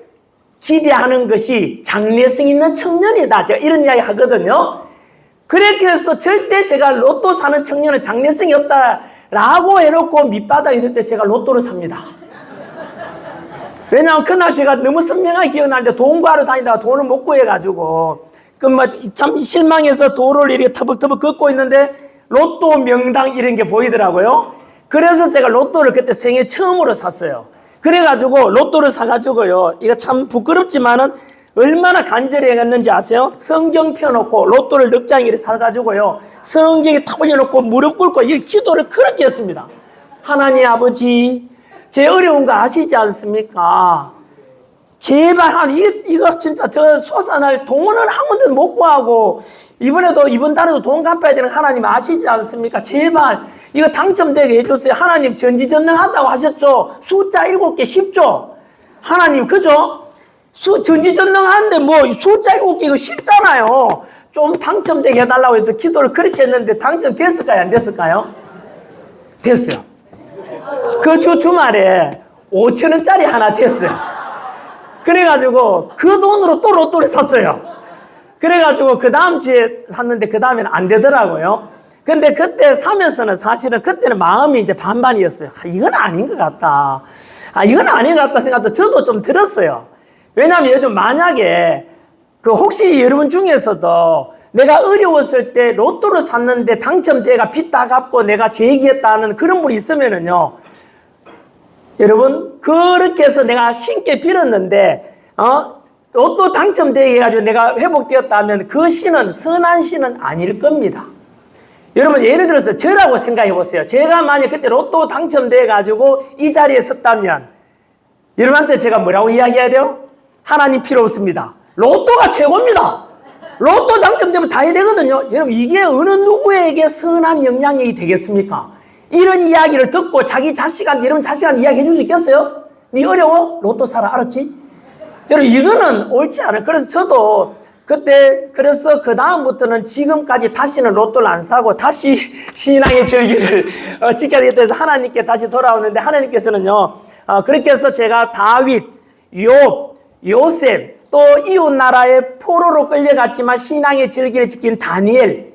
기대하는 것이 장래성 있는 청년이다. 제가 이런 이야기 하거든요. 그렇게 해서 절대 제가 로또 사는 청년은 장래성이 없다라고 해놓고 밑바닥에 있을 때 제가 로또를 삽니다. 왜냐하면 그날 제가 너무 선명하게 기억나는데 돈 구하러 다니다가 돈을 못 구해가지고 참 실망해서 도로를 이렇게 터벅터벅 걷고 있는데 로또 명당 이런 게 보이더라고요. 그래서 제가 로또를 그때 생애 처음으로 샀어요. 그래가지고 로또를 사가지고요. 이거 참 부끄럽지만은 얼마나 간절히 했는지 아세요? 성경 펴놓고 로또를 넉 장이를 사가지고요. 성경에 탁 올려놓고 무릎 꿇고 이 기도를 그렇게 했습니다. 하나님 아버지 제 어려운 거 아시지 않습니까? 제발 이거 진짜 저 솟아날 돈은 한 번도 못 구하고 이번 달에도 돈 갚아야 되는 하나님 아시지 않습니까? 제발 이거 당첨되게 해주세요. 하나님 전지전능하다고 하셨죠? 숫자 7개 쉽죠? 하나님 그죠? 전지전능한데 뭐 숫자 7개 이거 쉽잖아요. 좀 당첨되게 해달라고 해서 기도를 그렇게 했는데 당첨됐을까요? 안 됐을까요? 됐어요. 그 주말에 5,000원짜리 하나 됐어요. 그래가지고 그 돈으로 또 로또를 샀어요. 그래가지고 그 다음 주에 샀는데 그 다음에는 안 되더라고요. 근데 그때 사면서는 사실은 그때는 마음이 이제 반반이었어요. 이건 아닌 것 같다. 이건 아닌 것 같다 생각도 저도 좀 들었어요. 왜냐하면 요즘 만약에 혹시 여러분 중에서도 내가 어려웠을 때 로또를 샀는데 당첨돼가 빚 다 갚고 내가 재기했다는 그런 분이 있으면은요. 여러분 그렇게 해서 내가 신께 빌었는데 로또 당첨되게 해가지고 내가 회복되었다 하면 그 신은 선한 신은 아닐 겁니다. 여러분 예를 들어서 저라고 생각해 보세요. 제가 만약 그때 로또 당첨돼 가지고 이 자리에 섰다면 여러분한테 제가 뭐라고 이야기해야 돼요? 하나님 필요 없습니다. 로또가 최고입니다. 로또 당첨되면 다 해야 되거든요. 여러분 이게 어느 누구에게 선한 영향력이 되겠습니까? 이런 이야기를 듣고 자기 자식한테 이런 자식한테 이야기해 줄 수 있겠어요? 니 어려워? 로또 사라 알았지? 여러분 이거는 옳지 않아요. 그래서 저도 그때 그래서 그 다음부터는 지금까지 다시는 로또를 안 사고 다시 신앙의 절기를 지켜야 되겠다 해서 하나님께 다시 돌아오는데 하나님께서는요 그렇게 해서 제가 다윗, 욥, 요셉 또 이웃 나라의 포로로 끌려갔지만 신앙의 절기를 지킨 다니엘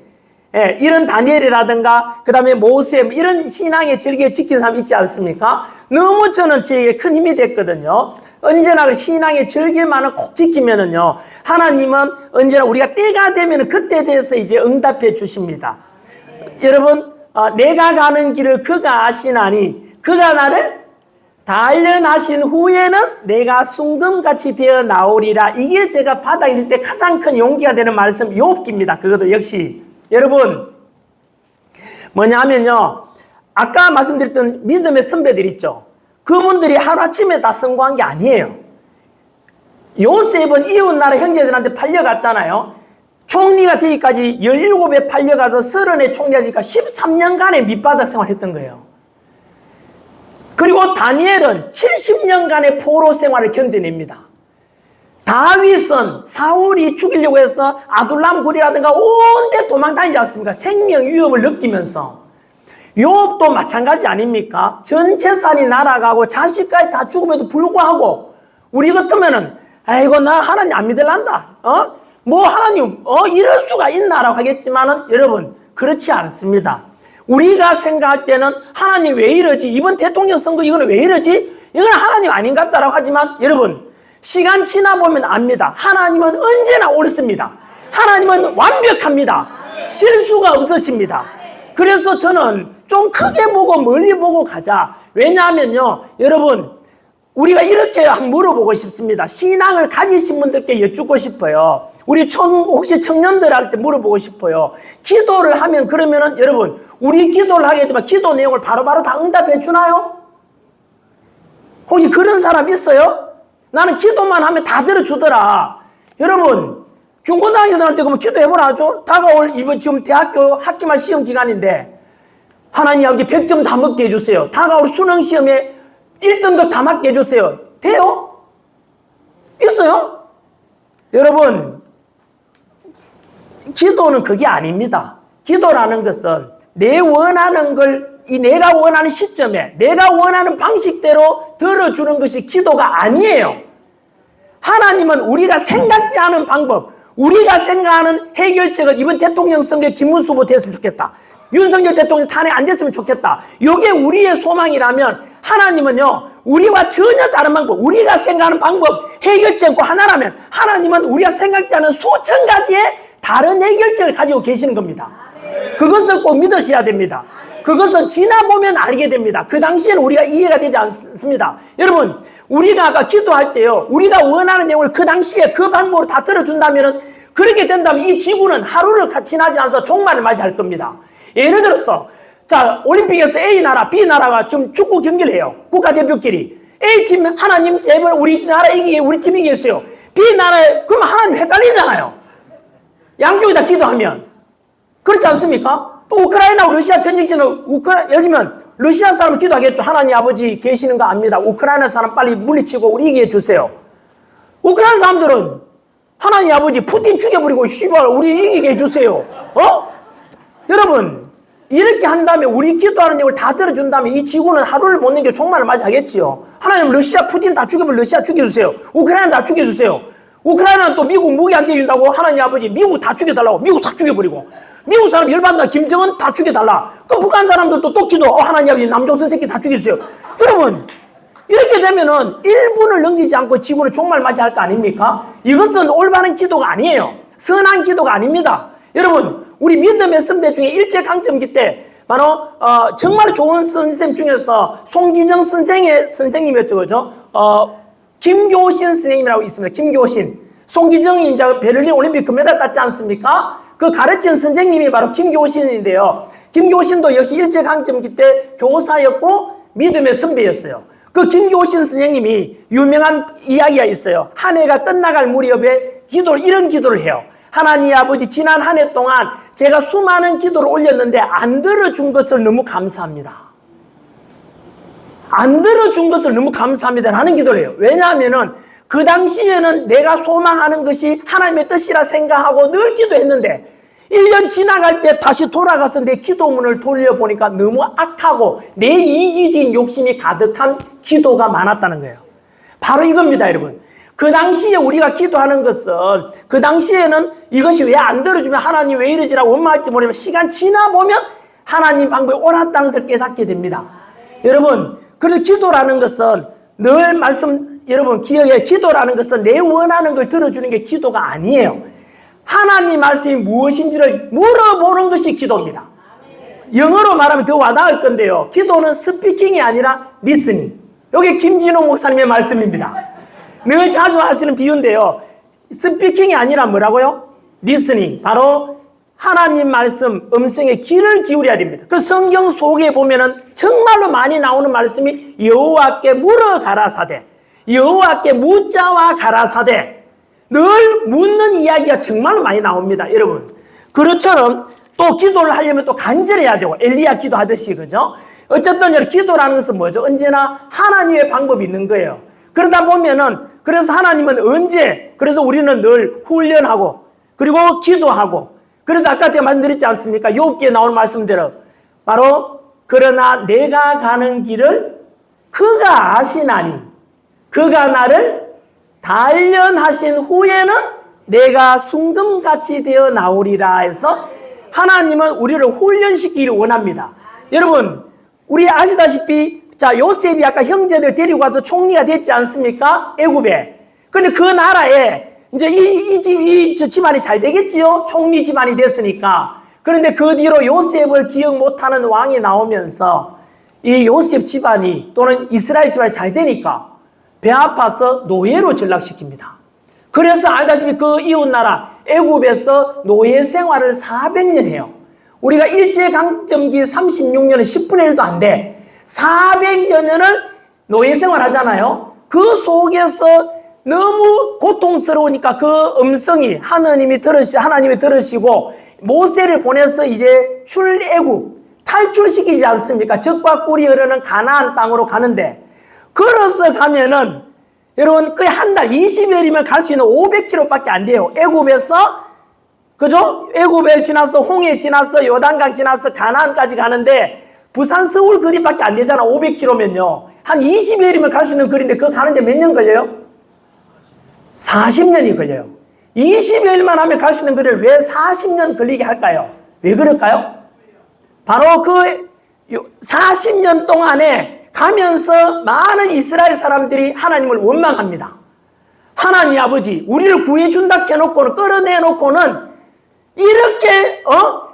이런 다니엘이라든가 그 다음에 모세 이런 신앙의 절기를 지킨 사람 있지 않습니까? 너무 저는 저에게 큰 힘이 됐거든요. 언제나 신앙의 절기만은 꼭 지키면은요 하나님은 언제나 우리가 때가 되면 그때에 대해서 이제 응답해 주십니다. 여러분 내가 가는 길을 그가 아시나니 그가 나를 단련하신 후에는 내가 순금같이 되어 나오리라. 이게 제가 바닥에 있을 때 가장 큰 용기가 되는 말씀 욥기입니다. 그것도 역시 여러분 뭐냐 하면요 아까 말씀드렸던 믿음의 선배들 있죠. 그분들이 하루아침에 다 성공한 게 아니에요. 요셉은 이웃나라 형제들한테 팔려갔잖아요. 총리가 되기까지 17에 팔려가서 30에 총리가 되니까 13년간의 밑바닥 생활했던 거예요. 그리고 다니엘은 70년간의 포로 생활을 견뎌냅니다. 다윗은 사울이 죽이려고 해서 아둘람 굴이라든가 온데 도망다니지 않습니까? 생명 위협을 느끼면서. 욥도 마찬가지 아닙니까? 전 재산이 날아가고 자식까지 다 죽음에도 불구하고 우리 같으면은 아이고 나 하나님 안 믿을란다. 뭐 하나님 이럴 수가 있나라고 하겠지만은 여러분 그렇지 않습니다. 우리가 생각할 때는 하나님 왜 이러지? 이번 대통령 선거 이거는 왜 이러지? 이건 하나님 아닌 것 같다라고 하지만 여러분 시간 지나보면 압니다. 하나님은 언제나 옳습니다. 하나님은 완벽합니다. 실수가 없으십니다. 그래서 저는 좀 크게 보고 멀리 보고 가자. 왜냐하면요 여러분 우리가 이렇게 한번 물어보고 싶습니다. 신앙을 가지신 분들께 여쭙고 싶어요. 우리 혹시 청년들한테 물어보고 싶어요. 기도를 하면 그러면은 여러분 우리 기도를 하게 되면 기도 내용을 바로바로 다 응답해 주나요? 혹시 그런 사람 있어요? 나는 기도만 하면 다 들어주더라. 여러분 중고등학생들한테 그러면 기도해보라 하죠? 다가올 이번 지금 대학교 학기말 시험 기간인데 하나님 아버지 100점 다 먹게 해주세요. 다가올 수능 시험에 1등급 다 맞게 해주세요. 돼요? 있어요? 여러분 기도는 그게 아닙니다. 기도라는 것은 내 원하는 걸 내가 원하는 시점에 내가 원하는 방식대로 들어주는 것이 기도가 아니에요. 하나님은 우리가 생각지 않은 방법 우리가 생각하는 해결책은 이번 대통령 선거에 김문수 후보 됐으면 좋겠다. 윤석열 대통령 탄핵 안 됐으면 좋겠다. 이게 우리의 소망이라면 하나님은요 우리와 전혀 다른 방법 우리가 생각하는 방법 해결책 하나라면 하나님은 우리가 생각지 않은 수천 가지의 다른 해결책을 가지고 계시는 겁니다. 그것을 꼭 믿으셔야 됩니다. 그것은 지나보면 알게 됩니다. 그 당시에는 우리가 이해가 되지 않습니다. 여러분 우리가 아까 기도할 때요 우리가 원하는 내용을 그 당시에 그 방법으로 다 들어준다면 그렇게 된다면 이 지구는 하루를 지나지 않아서 종말을 맞이할 겁니다. 예를 들어서 자 올림픽에서 A나라 B나라가 지금 축구 경기를 해요. 국가대표끼리 A팀 하나님 제발 우리 나라 이기게 우리 팀 이기겠어요. B나라에 그러면 하나님 헷갈리잖아요. 양쪽이 다 기도하면 그렇지 않습니까? 또 우크라이나와 러시아 전쟁지는 예를 들면 러시아 사람은 기도하겠죠. 하나님 아버지 계시는 거 압니다. 우크라이나 사람 빨리 물리치고 우리 이기게 해주세요. 우크라이나 사람들은 하나님 아버지 푸틴 죽여버리고 씨발 우리 이기게 해주세요. 여러분 이렇게 한다면 우리 기도하는 내용을 다 들어준다면 이 지구는 하루를 못 넘겨 종말을 맞이하겠지요. 하나님 러시아 푸틴 다 죽여버리고 러시아 죽여주세요. 우크라이나 다 죽여주세요. 우크라이나는 또 미국 무기 안 대준다고 하나님 아버지 미국 다 죽여달라고 미국 다 죽여버리고 미국 사람 열받나 김정은 다 죽여달라. 그 북한 사람들도 또 기도 하나님 아버지 남조선 새끼 다 죽여주세요. 여러분 이렇게 되면은 1분을 넘기지 않고 지구는 종말 맞이할 거 아닙니까? 이것은 올바른 기도가 아니에요. 선한 기도가 아닙니다. 여러분 우리 믿음의 선배 중에 일제강점기 때 바로 정말 좋은 선생님 중에서 송기정 선생님이었죠. 그죠? 김교신 선생님이라고 있습니다. 김교신. 송기정이 이제 베를린 올림픽 금메달 땄지 않습니까? 그 가르친 선생님이 바로 김교신인데요. 김교신도 역시 일제강점기 때 교사였고 믿음의 선배였어요. 그 김교신 선생님이 유명한 이야기가 있어요. 한 해가 끝나갈 무렵에 이런 기도를 해요. 하나님 아버지, 지난 한 해 동안 제가 수많은 기도를 올렸는데 안 들어준 것을 너무 감사합니다. 안 들어준 것을 너무 감사합니다 라는 기도를 해요. 왜냐하면은 그 당시에는 내가 소망하는 것이 하나님의 뜻이라 생각하고 늘 기도했는데 1년 지나갈 때 다시 돌아가서 내 기도문을 돌려보니까 너무 악하고 내 이기적인 욕심이 가득한 기도가 많았다는 거예요. 바로 이겁니다, 여러분. 그 당시에 우리가 기도하는 것은 그 당시에는 이것이 왜 안 들어주면 하나님 왜 이러지라고 원망할지 모르지만 시간 지나보면 하나님 방법이 옳았다는 것을 깨닫게 됩니다. 여러분, 그래서 기도라는 것은 늘 여러분 기억해, 기도라는 것은 내 원하는 걸 들어주는 게 기도가 아니에요. 하나님 말씀이 무엇인지를 물어보는 것이 기도입니다. 영어로 말하면 더 와닿을 건데요. 기도는 스피킹이 아니라 리스닝. 이게 김진호 목사님의 말씀입니다. 늘 자주 하시는 비유인데요. 스피킹이 아니라 뭐라고요? 리스닝. 바로 하나님 말씀 음성에 귀를 기울여야 됩니다. 그 성경 속에 보면은 정말로 많이 나오는 말씀이 여호와께 물어 가라사대, 여호와께 묻자와 가라사대, 늘 묻는 이야기가 정말로 많이 나옵니다, 여러분. 그것처럼 또 기도를 하려면 또 간절해야 되고 엘리야 기도하듯이, 그죠? 어쨌든 기도라는 것은 뭐죠? 언제나 하나님의 방법이 있는 거예요. 그러다 보면은 그래서 하나님은 그래서 우리는 늘 훈련하고 그리고 기도하고, 그래서 아까 제가 말씀드렸지 않습니까? 욥기에 나온 말씀대로 바로 그러나 내가 가는 길을 그가 아시나니 그가 나를 단련하신 후에는 내가 순금같이 되어 나오리라 해서 하나님은 우리를 훈련시키기를 원합니다. 여러분, 우리 아시다시피 요셉이 아까 형제들 데리고 가서 총리가 됐지 않습니까? 애굽에. 근데 그 나라에 이제 이 집안이 잘 되겠지요? 총리 집안이 됐으니까. 그런데 그 뒤로 요셉을 기억 못하는 왕이 나오면서 이 요셉 집안이 또는 이스라엘 집안이 잘 되니까 배 아파서 노예로 전락시킵니다. 그래서 알다시피 그 이웃나라 애굽에서 노예 생활을 400년 해요. 우리가 일제강점기 36년은 10분의 1도 안 돼. 400여년을 노예 생활하잖아요. 그 속에서 너무 고통스러우니까 그 음성이 하나님이 들으시고 모세를 보내서 이제 출애굽 탈출시키지 않습니까? 젖과 꿀이 흐르는 가나안 땅으로 가는데, 걸어서 가면은 여러분 거의 한 달 20일이면 갈 수 있는 500km밖에 안 돼요. 애굽에서, 그죠? 애굽을 지나서 홍해 지나서 요단강 지나서 가나안까지 가는데 부산 서울 거리밖에 안 되잖아. 500km면요. 한 20일이면 갈 수 있는 거리인데 그거 가는데 몇 년 걸려요? 40년이 걸려요. 20일만 하면 갈 수 있는 거리를 왜 40년 걸리게 할까요? 왜 그럴까요? 바로 그 40년 동안에 가면서 많은 이스라엘 사람들이 하나님을 원망합니다. 하나님 아버지, 우리를 구해준다 해놓고는, 끌어내놓고는 이렇게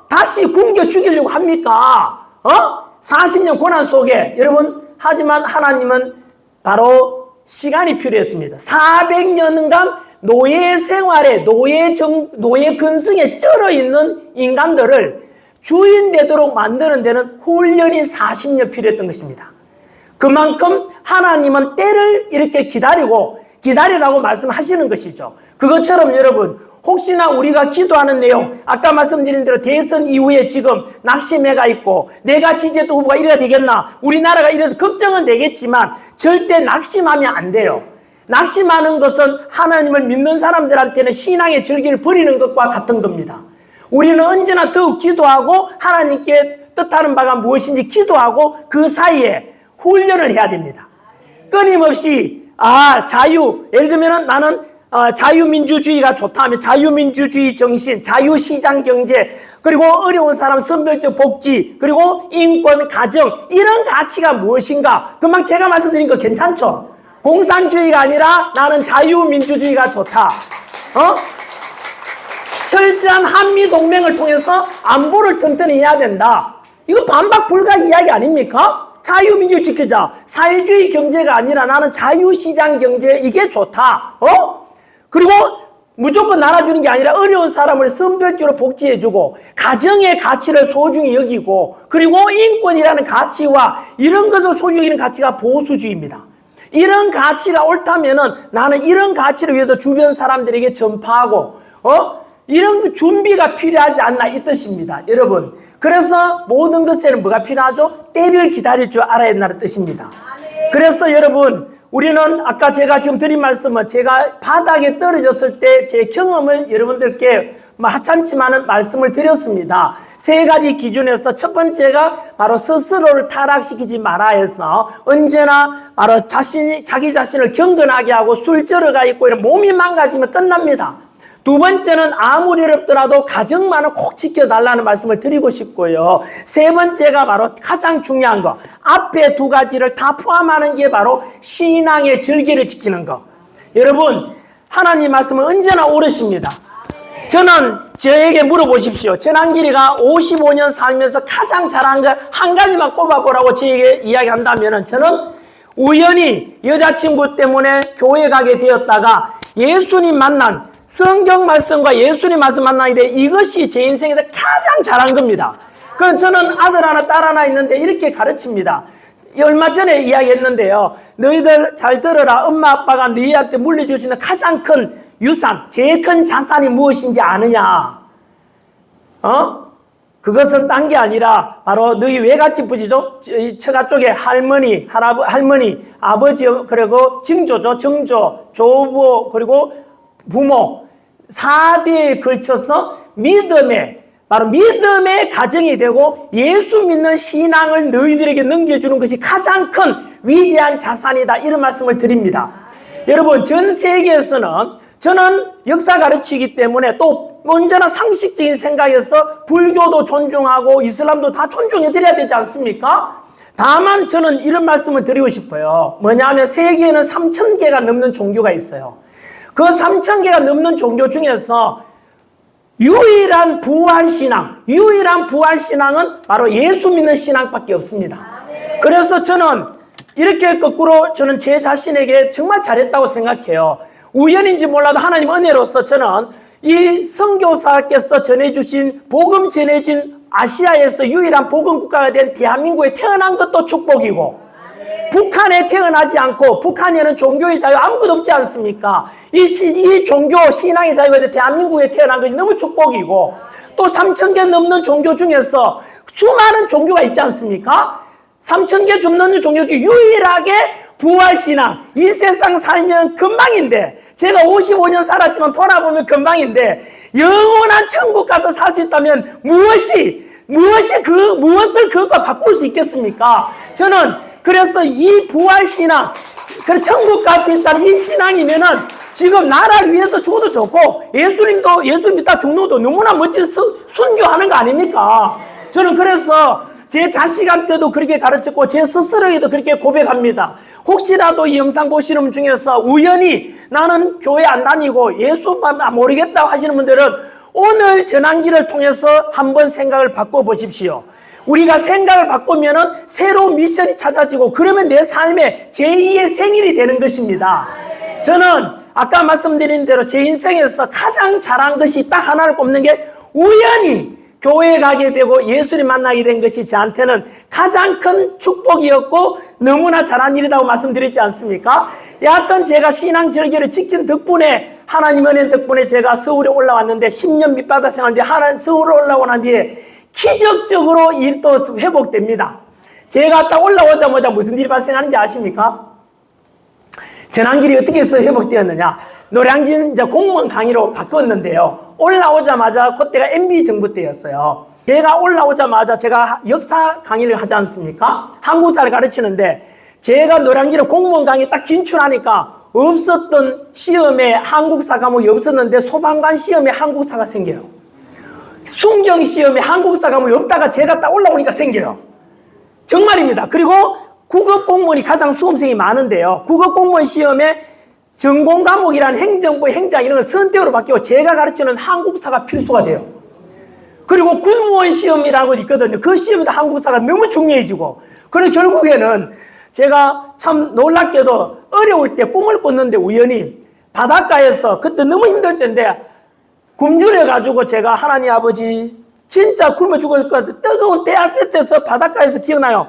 다시 굶겨 죽이려고 합니까? 40년 고난 속에. 여러분, 하지만 하나님은 바로 시간이 필요했습니다. 400년간 노예 생활에, 노예 근성에 쩔어있는 인간들을 주인 되도록 만드는 데는 훈련이 40년 필요했던 것입니다. 그만큼 하나님은 때를 이렇게 기다리라고 말씀하시는 것이죠. 그것처럼 여러분, 혹시나 우리가 기도하는 내용, 아까 말씀드린 대로 대선 이후에 지금 낙심해가 있고 내가 지지했던 후보가 이래야 되겠나, 우리나라가 이래서 걱정은 되겠지만 절대 낙심하면 안 돼요. 낙심하는 것은 하나님을 믿는 사람들한테는 신앙의 절기를 버리는 것과 같은 겁니다. 우리는 언제나 더욱 기도하고 하나님께 뜻하는 바가 무엇인지 기도하고 그 사이에 훈련을 해야 됩니다. 끊임없이 예를 들면 나는 자유민주주의가 좋다 하면 자유민주주의 정신, 자유시장 경제, 그리고 어려운 사람 선별적 복지, 그리고 인권, 가정, 이런 가치가 무엇인가? 금방 제가 말씀드린 거 괜찮죠? 공산주의가 아니라 나는 자유민주주의가 좋다. 철저한 한미동맹을 통해서 안보를 튼튼히 해야 된다. 이거 반박 불가 이야기 아닙니까? 자유민주주의 지키자. 사회주의 경제가 아니라 나는 자유시장 경제, 이게 좋다. 그리고 무조건 나눠주는 게 아니라 어려운 사람을 선별적으로 복지해주고 가정의 가치를 소중히 여기고 그리고 인권이라는 가치와 이런 것을 소중히 여기는 가치가 보수주의입니다. 이런 가치가 옳다면은 나는 이런 가치를 위해서 주변 사람들에게 전파하고 이런 준비가 필요하지 않나 이 뜻입니다. 여러분, 그래서 모든 것에는 뭐가 필요하죠? 때를 기다릴 줄 알아야 한다는 뜻입니다. 그래서 여러분, 우리는 아까 제가 지금 드린 말씀은 제가 바닥에 떨어졌을 때 제 경험을 여러분들께 하찮지만은 말씀을 드렸습니다. 세 가지 기준에서 첫 번째가 바로 스스로를 타락시키지 마라 해서 언제나 바로 자기 자신을 경건하게 하고 술저러가 있고 이런 몸이 망가지면 끝납니다. 두 번째는 아무리 어렵더라도 가정만은 꼭 지켜달라는 말씀을 드리고 싶고요. 세 번째가 바로 가장 중요한 거, 앞에 두 가지를 다 포함하는 게 바로 신앙의 절개를 지키는 거. 여러분, 하나님 말씀은 언제나 옳으십니다. 저는 저에게 물어보십시오. 전한길이가 55년 살면서 가장 잘한 거 한 가지만 꼽아보라고 저에게 이야기한다면 저는 우연히 여자친구 때문에 교회 가게 되었다가 예수님 만난 성경 말씀과 예수님 말씀 만나게 돼 이것이 제 인생에서 가장 잘한 겁니다. 그럼 저는 아들 하나 딸 하나 있는데 이렇게 가르칩니다. 얼마 전에 이야기했는데요. 너희들 잘 들어라. 엄마 아빠가 너희한테 물려줄 수 있는 가장 큰 유산, 제일 큰 자산이 무엇인지 아느냐? 그것은 딴 게 아니라 바로 너희 외갓집 부지죠? 처가 쪽에 할머니, 할머니, 아버지, 그리고 증조죠. 증조, 조부, 그리고 부모 4대에 걸쳐서 바로 믿음의 가정이 되고 예수 믿는 신앙을 너희들에게 넘겨주는 것이 가장 큰 위대한 자산이다. 이런 말씀을 드립니다. 여러분, 전 세계에서는 저는 역사 가르치기 때문에 또 언제나 상식적인 생각에서 불교도 존중하고 이슬람도 다 존중해드려야 되지 않습니까? 다만 저는 이런 말씀을 드리고 싶어요. 뭐냐면 세계에는 3,000개가 넘는 종교가 있어요. 그 3,000개가 넘는 종교 중에서 유일한 부활신앙은 바로 예수 믿는 신앙밖에 없습니다. 그래서 저는 이렇게 거꾸로 저는 제 자신에게 정말 잘했다고 생각해요. 우연인지 몰라도 하나님 은혜로서 저는 이 선교사께서 전해주신 복음 전해진 아시아에서 유일한 복음 국가가 된 대한민국에 태어난 것도 축복이고 북한에 태어나지 않고 북한에는 종교의 자유 아무것도 없지 않습니까? 이 종교 신앙의 자유가 된 대한민국에 태어난 것이 너무 축복이고 또 3,000개 넘는 종교 중에서 수많은 종교가 있지 않습니까? 3,000개 좀 넘는 종교 중에 유일하게 부활신앙, 이 세상 살면 금방인데 제가 55년 살았지만 돌아보면 금방인데 영원한 천국 가서 살 수 있다면 무엇을 그것과 바꿀 수 있겠습니까? 저는 그래서 이 부활신앙, 천국 갈 수 있다는 이 신앙이면은 지금 나라를 위해서 죽어도 좋고 예수 믿다 죽는 것도 너무나 멋진 순교하는 거 아닙니까? 저는 그래서 제 자식한테도 그렇게 가르쳤고 제 스스로에도 그렇게 고백합니다. 혹시라도 이 영상 보시는 분 중에서 우연히 나는 교회 안 다니고 예수만 모르겠다고 하시는 분들은 오늘 전환기를 통해서 한번 생각을 바꿔보십시오. 우리가 생각을 바꾸면은 새로운 미션이 찾아지고 그러면 내 삶의 제2의 생일이 되는 것입니다. 저는 아까 말씀드린 대로 제 인생에서 가장 잘한 것이 딱 하나를 꼽는 게 우연히 교회에 가게 되고 예수님 만나게 된 것이 저한테는 가장 큰 축복이었고 너무나 잘한 일이라고 말씀드렸지 않습니까? 여하튼 제가 신앙 절개를 지킨 덕분에 하나님 은혜 덕분에 제가 서울에 올라왔는데 10년 밑바닥 생활인데 서울에 올라오고 난 뒤에 기적적으로 일이 또 회복됩니다. 제가 딱 올라오자마자 무슨 일이 발생하는지 아십니까? 전환길이 어떻게 해서 회복되었느냐? 노량진 공무원 강의로 바꿨는데요. 올라오자마자 그때가 MB 정부 때였어요. 제가 올라오자마자 제가 역사 강의를 하지 않습니까? 한국사를 가르치는데 제가 노량진에 공무원 강의 딱 진출하니까 없었던 시험에 한국사 과목이 없었는데 소방관 시험에 한국사가 생겨요. 순경 시험에 한국사 과목이 없다가 제가 딱 올라오니까 생겨요. 정말입니다. 그리고 국어 공무원이 가장 수험생이 많은데요. 국어 공무원 시험에 전공 과목이란 행정부, 행정 이런 건 선택으로 바뀌고 제가 가르치는 한국사가 필수가 돼요. 그리고 군무원 시험이라고 있거든요. 그 시험에도 한국사가 너무 중요해지고 그래서 결국에는 제가 참 놀랍게도 어려울 때 꿈을 꿨는데 우연히 바닷가에서 그때 너무 힘들 때인데 굶주려가지고 제가 하나님 아버지 진짜 굶어 죽을 것 같아. 뜨거운 떼약볕에서 바닷가에서 기억나요.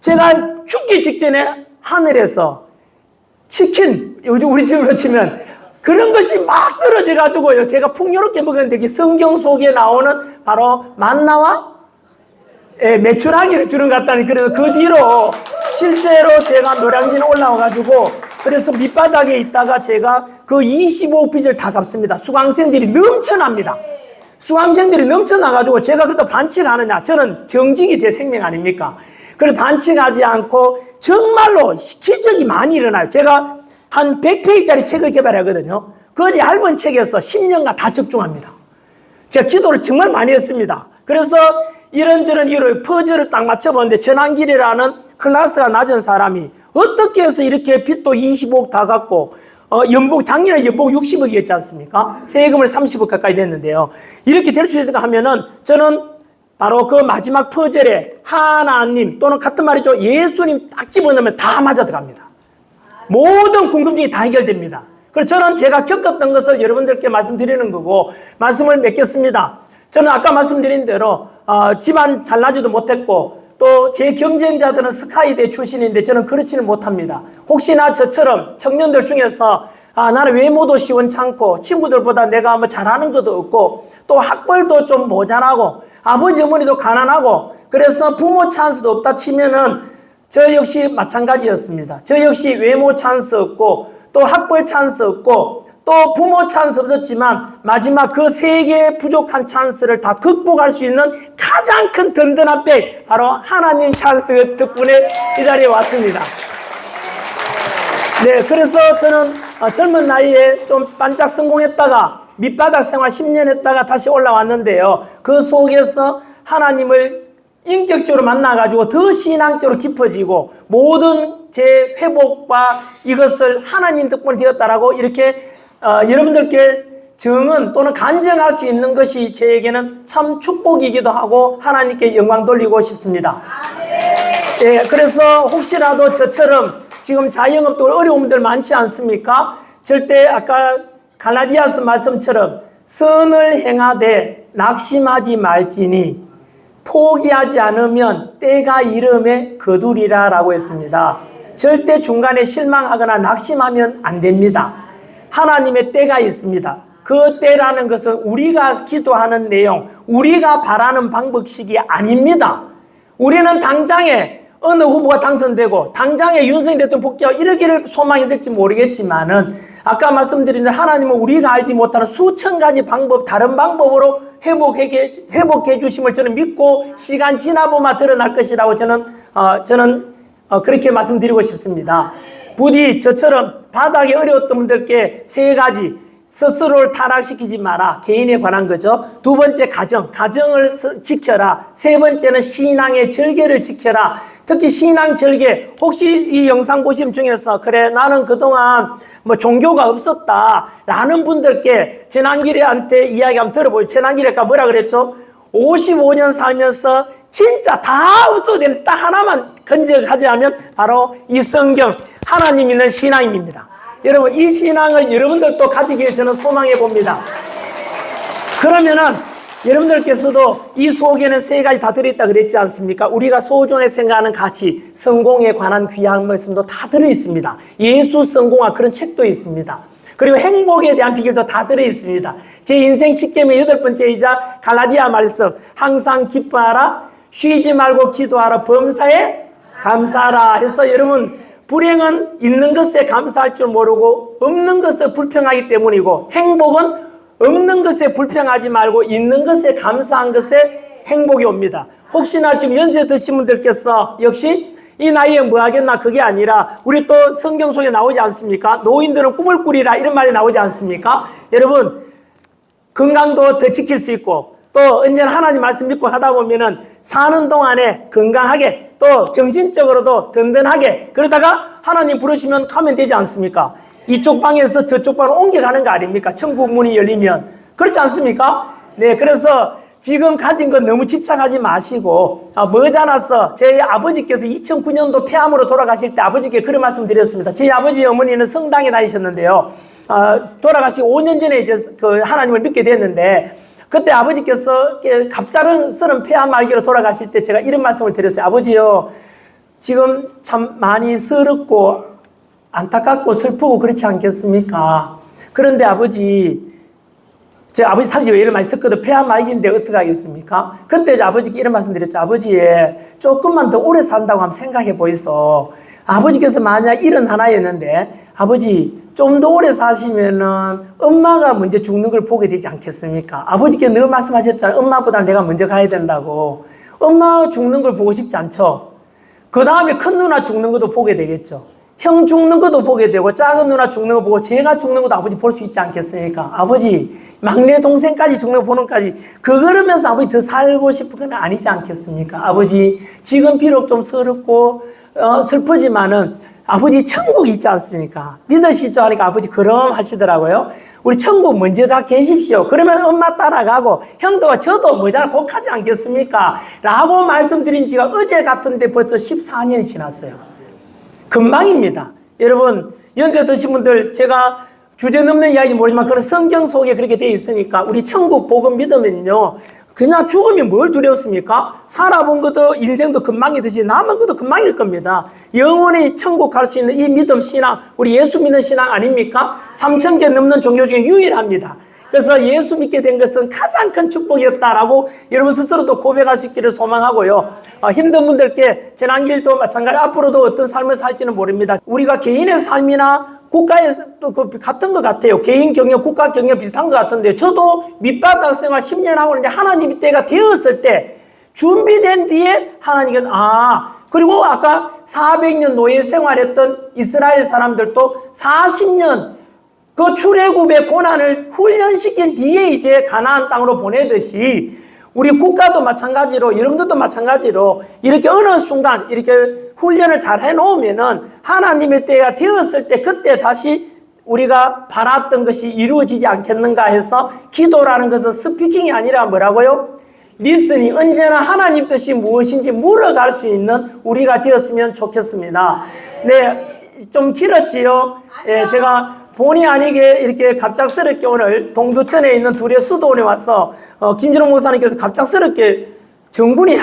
제가 죽기 직전에 하늘에서 치킨, 요즘 우리 집으로 치면 그런 것이 막 떨어져가지고요. 제가 풍요롭게 먹었는데 그 성경 속에 나오는 바로 만나와 메추라기를 주는 것 같다니. 그래서 그 뒤로 실제로 제가 노량진에 올라와가지고 그래서 밑바닥에 있다가 제가 그 25빚을 다 갚습니다. 수강생들이 넘쳐납니다. 수강생들이 넘쳐나가지고 제가 그때 반칙하느냐. 저는 정직이 제 생명 아닙니까? 그래서 반칙하지 않고 정말로 기적이 많이 일어나요. 제가 한 100페이지짜리 책을 개발하거든요. 그 얇은 책에서 10년간 다 적중합니다. 제가 기도를 정말 많이 했습니다. 그래서 이런저런 이유로 퍼즐을 딱 맞춰봤는데 전환길이라는 클래스가 낮은 사람이 어떻게 해서 이렇게 빚도 25억 다 갚고 연봉 작년에 연봉 60억이었지 않습니까? 세금을 30억 가까이 냈는데요. 이렇게 될 수 있는가 하면은 저는 바로 그 마지막 퍼즐에 하나님 또는 같은 말이죠. 예수님 딱 집어넣으면 다 맞아 들어갑니다. 모든 궁금증이 다 해결됩니다. 그래서 저는 제가 겪었던 것을 여러분들께 말씀드리는 거고 말씀을 맺겠습니다. 저는 아까 말씀드린 대로 집안 잘나지도 못했고 또 제 경쟁자들은 스카이대 출신인데 저는 그렇지는 못합니다. 혹시나 저처럼 청년들 중에서 나는 외모도 시원찮고 친구들보다 내가 뭐 잘하는 것도 없고 또 학벌도 좀 모자라고 아버지 어머니도 가난하고 그래서 부모 찬스도 없다 치면은 저 역시 마찬가지였습니다. 저 역시 외모 찬스 없고 또 학벌 찬스 없고 또 부모 찬스 없었지만 마지막 그 세 개의 부족한 찬스를 다 극복할 수 있는 가장 큰 든든한 백 바로 하나님 찬스 덕분에 이 자리에 왔습니다. 네, 그래서 저는 젊은 나이에 좀 반짝 성공했다가 밑바닥 생활 10년 했다가 다시 올라왔는데요. 그 속에서 하나님을 인격적으로 만나가지고 더 신앙적으로 깊어지고 모든 제 회복과 이것을 하나님 덕분에 되었다라고 이렇게 여러분들께 정은 또는 간증할 수 있는 것이 저에게는 참 축복이기도 하고 하나님께 영광 돌리고 싶습니다. 예, 그래서 혹시라도 저처럼 지금 자영업도 어려움들 많지 않습니까? 절대 아까 갈라디아서 말씀처럼 선을 행하되 낙심하지 말지니 포기하지 않으면 때가 이름에 거두리라 라고 했습니다. 절대 중간에 실망하거나 낙심하면 안 됩니다. 하나님의 때가 있습니다. 그 때라는 것은 우리가 기도하는 내용, 우리가 바라는 방법식이 아닙니다. 우리는 당장에 어느 후보가 당선되고 당장에 윤석열 대통령 복귀하고 이러기를 소망했을지 모르겠지만은 아까 말씀드린 하나님은 우리가 알지 못하는 수천 가지 방법, 다른 방법으로 회복해 주심을 저는 믿고 시간 지나보면 드러날 것이라고 저는 그렇게 말씀드리고 싶습니다. 부디 저처럼 바닥에 어려웠던 분들께 세 가지 스스로를 타락시키지 마라. 개인에 관한 거죠. 두 번째 가정을 지켜라. 세 번째는 신앙의 절개를 지켜라. 특히 신앙 절개, 혹시 이 영상 보시는 중에서 그래 나는 그동안 뭐 종교가 없었다 라는 분들께 전환길이한테 이야기 한번 들어보죠. 전환길이가 뭐라 그랬죠? 55년 살면서 진짜 다 없어도 되는 딱 하나만 건져가자면 바로 이 성경 하나님 있는 신앙입니다. 여러분 이 신앙을 여러분들도 가지기를 저는 소망해 봅니다. 그러면은 여러분들께서도 이 속에는 세 가지 다 들어있다 그랬지 않습니까? 우리가 소중하게 생각하는 가치, 성공에 관한 귀한 말씀도 다 들어있습니다. 예수 성공학 그런 책도 있습니다. 그리고 행복에 대한 비결도 다 들어있습니다. 제 인생 10계명 8번째이자 갈라디아 말씀 항상 기뻐하라 쉬지 말고 기도하라 범사에 감사하라 해서 여러분 불행은 있는 것에 감사할 줄 모르고 없는 것을 불평하기 때문이고 행복은 없는 것에 불평하지 말고 있는 것에 감사한 것에 행복이 옵니다. 혹시나 지금 연세 드신 분들께서 역시 이 나이에 뭐 하겠나 그게 아니라 우리 또 성경 속에 나오지 않습니까? 노인들은 꿈을 꾸리라 이런 말이 나오지 않습니까? 여러분 건강도 더 지킬 수 있고 또 언제나 하나님 말씀 믿고 하다 보면은 사는 동안에 건강하게 또 정신적으로도 든든하게 그러다가 하나님 부르시면 가면 되지 않습니까? 이쪽 방에서 저쪽 방으로 옮겨가는 거 아닙니까? 천국 문이 열리면. 그렇지 않습니까? 네, 그래서 지금 가진 것 너무 집착하지 마시고 머지않았어. 저희 아버지께서 2009년도 폐암으로 돌아가실 때 아버지께 그런 말씀 드렸습니다. 저희 아버지 어머니는 성당에 다니셨는데요. 돌아가시고 5년 전에 이제 그 하나님을 믿게 됐는데 그때 아버지께서 갑작스런 폐암 말기로 돌아가실 때 제가 이런 말씀을 드렸어요. 아버지요, 지금 참 많이 서럽고 안타깝고 슬프고 그렇지 않겠습니까? 그런데 아버지, 제 아버지 사실 외를 많이 썼거든. 폐암 말기인데 어떻게 하겠습니까? 그때 이제 아버지께 이런 말씀 드렸죠. 아버지, 조금만 더 오래 산다고 한번 생각해 보이소. 아버지께서 만약 71였는데 아버지 좀 더 오래 사시면은 엄마가 먼저 죽는 걸 보게 되지 않겠습니까? 아버지께서 늘 말씀하셨잖아요. 엄마보다 내가 먼저 가야 된다고. 엄마 죽는 걸 보고 싶지 않죠? 그 다음에 큰 누나 죽는 것도 보게 되겠죠. 형 죽는 것도 보게 되고 작은 누나 죽는 거 보고 제가 죽는 것도 아버지 볼 수 있지 않겠습니까? 아버지 막내 동생까지 죽는 거 보는 까지 그러면서 아버지 더 살고 싶은 건 아니지 않겠습니까? 아버지 지금 비록 좀 서럽고 슬프지만은 아버지 천국 있지 않습니까? 믿으시죠? 하니까 아버지 그럼 하시더라고요. 우리 천국 먼저 가 계십시오. 그러면 엄마 따라가고 형도와 저도 모자라 곧 가지 않겠습니까? 라고 말씀드린 지가 어제 같은데 벌써 14년이 지났어요. 금방입니다. 여러분 연세 드신 분들 제가 주제넘는 이야기인지 모르지만 그런 성경 속에 그렇게 되어 있으니까 우리 천국 복음 믿으면요 그냥 죽으면 뭘 두렵습니까? 살아본 것도 인생도 금방이듯이 남은 것도 금방일 겁니다. 영원히 천국 갈 수 있는 이 믿음 신앙, 우리 예수 믿는 신앙 아닙니까? 3,000개 넘는 종교 중에 유일합니다. 그래서 예수 믿게 된 것은 가장 큰 축복이었다라고 여러분 스스로도 고백할 수 있기를 소망하고요. 힘든 분들께 재난길도 마찬가지 앞으로도 어떤 삶을 살지는 모릅니다. 우리가 개인의 삶이나 국가에서도 같은 것 같아요. 개인 경영, 국가 경영 비슷한 것 같은데 저도 밑바닥 생활 10년 하고 있는데 하나님 때가 되었을 때 준비된 뒤에 하나님은 그리고 아까 400년 노예 생활했던 이스라엘 사람들도 40년 그 출애굽의 고난을 훈련시킨 뒤에 이제 가나안 땅으로 보내듯이 우리 국가도 마찬가지로 여러분들도 마찬가지로 이렇게 어느 순간 이렇게 훈련을 잘 해놓으면은 하나님의 때가 되었을 때 그때 다시 우리가 바랐던 것이 이루어지지 않겠는가 해서 기도라는 것은 스피킹이 아니라 뭐라고요? 리스닝, 언제나 하나님 뜻이 무엇인지 물어갈 수 있는 우리가 되었으면 좋겠습니다. 네, 좀 길었지요? 예, 제가 본의 아니게 이렇게 갑작스럽게 오늘 동두천에 있는 둘의 수도원에 와서 김진호 목사님께서 갑작스럽게 정군이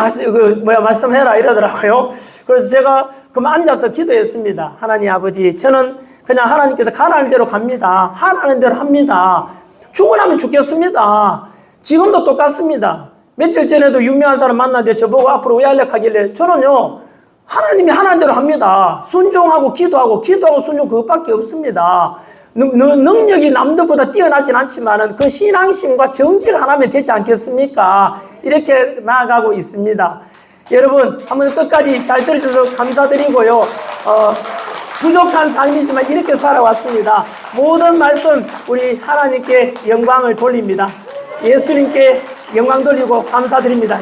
말씀해라 이러더라고요. 그래서 제가 그만 앉아서 기도했습니다. 하나님 아버지, 저는 그냥 하나님께서 가라는 대로 갑니다. 하라는 대로 합니다. 죽으라면 죽겠습니다. 지금도 똑같습니다. 며칠 전에도 유명한 사람 만났는데 저보고 앞으로 왜 연락하길래 저는요 하나님이 하라는 대로 합니다. 순종하고 기도하고 순종 그것밖에 없습니다. 능력이 남들보다 뛰어나진 않지만은 그 신앙심과 정직 하나면 되지 않겠습니까? 이렇게 나아가고 있습니다. 여러분, 한번 끝까지 잘 들어주셔서 감사드리고요. 부족한 삶이지만 이렇게 살아왔습니다. 모든 말씀 우리 하나님께 영광을 돌립니다. 예수님께 영광 돌리고 감사드립니다.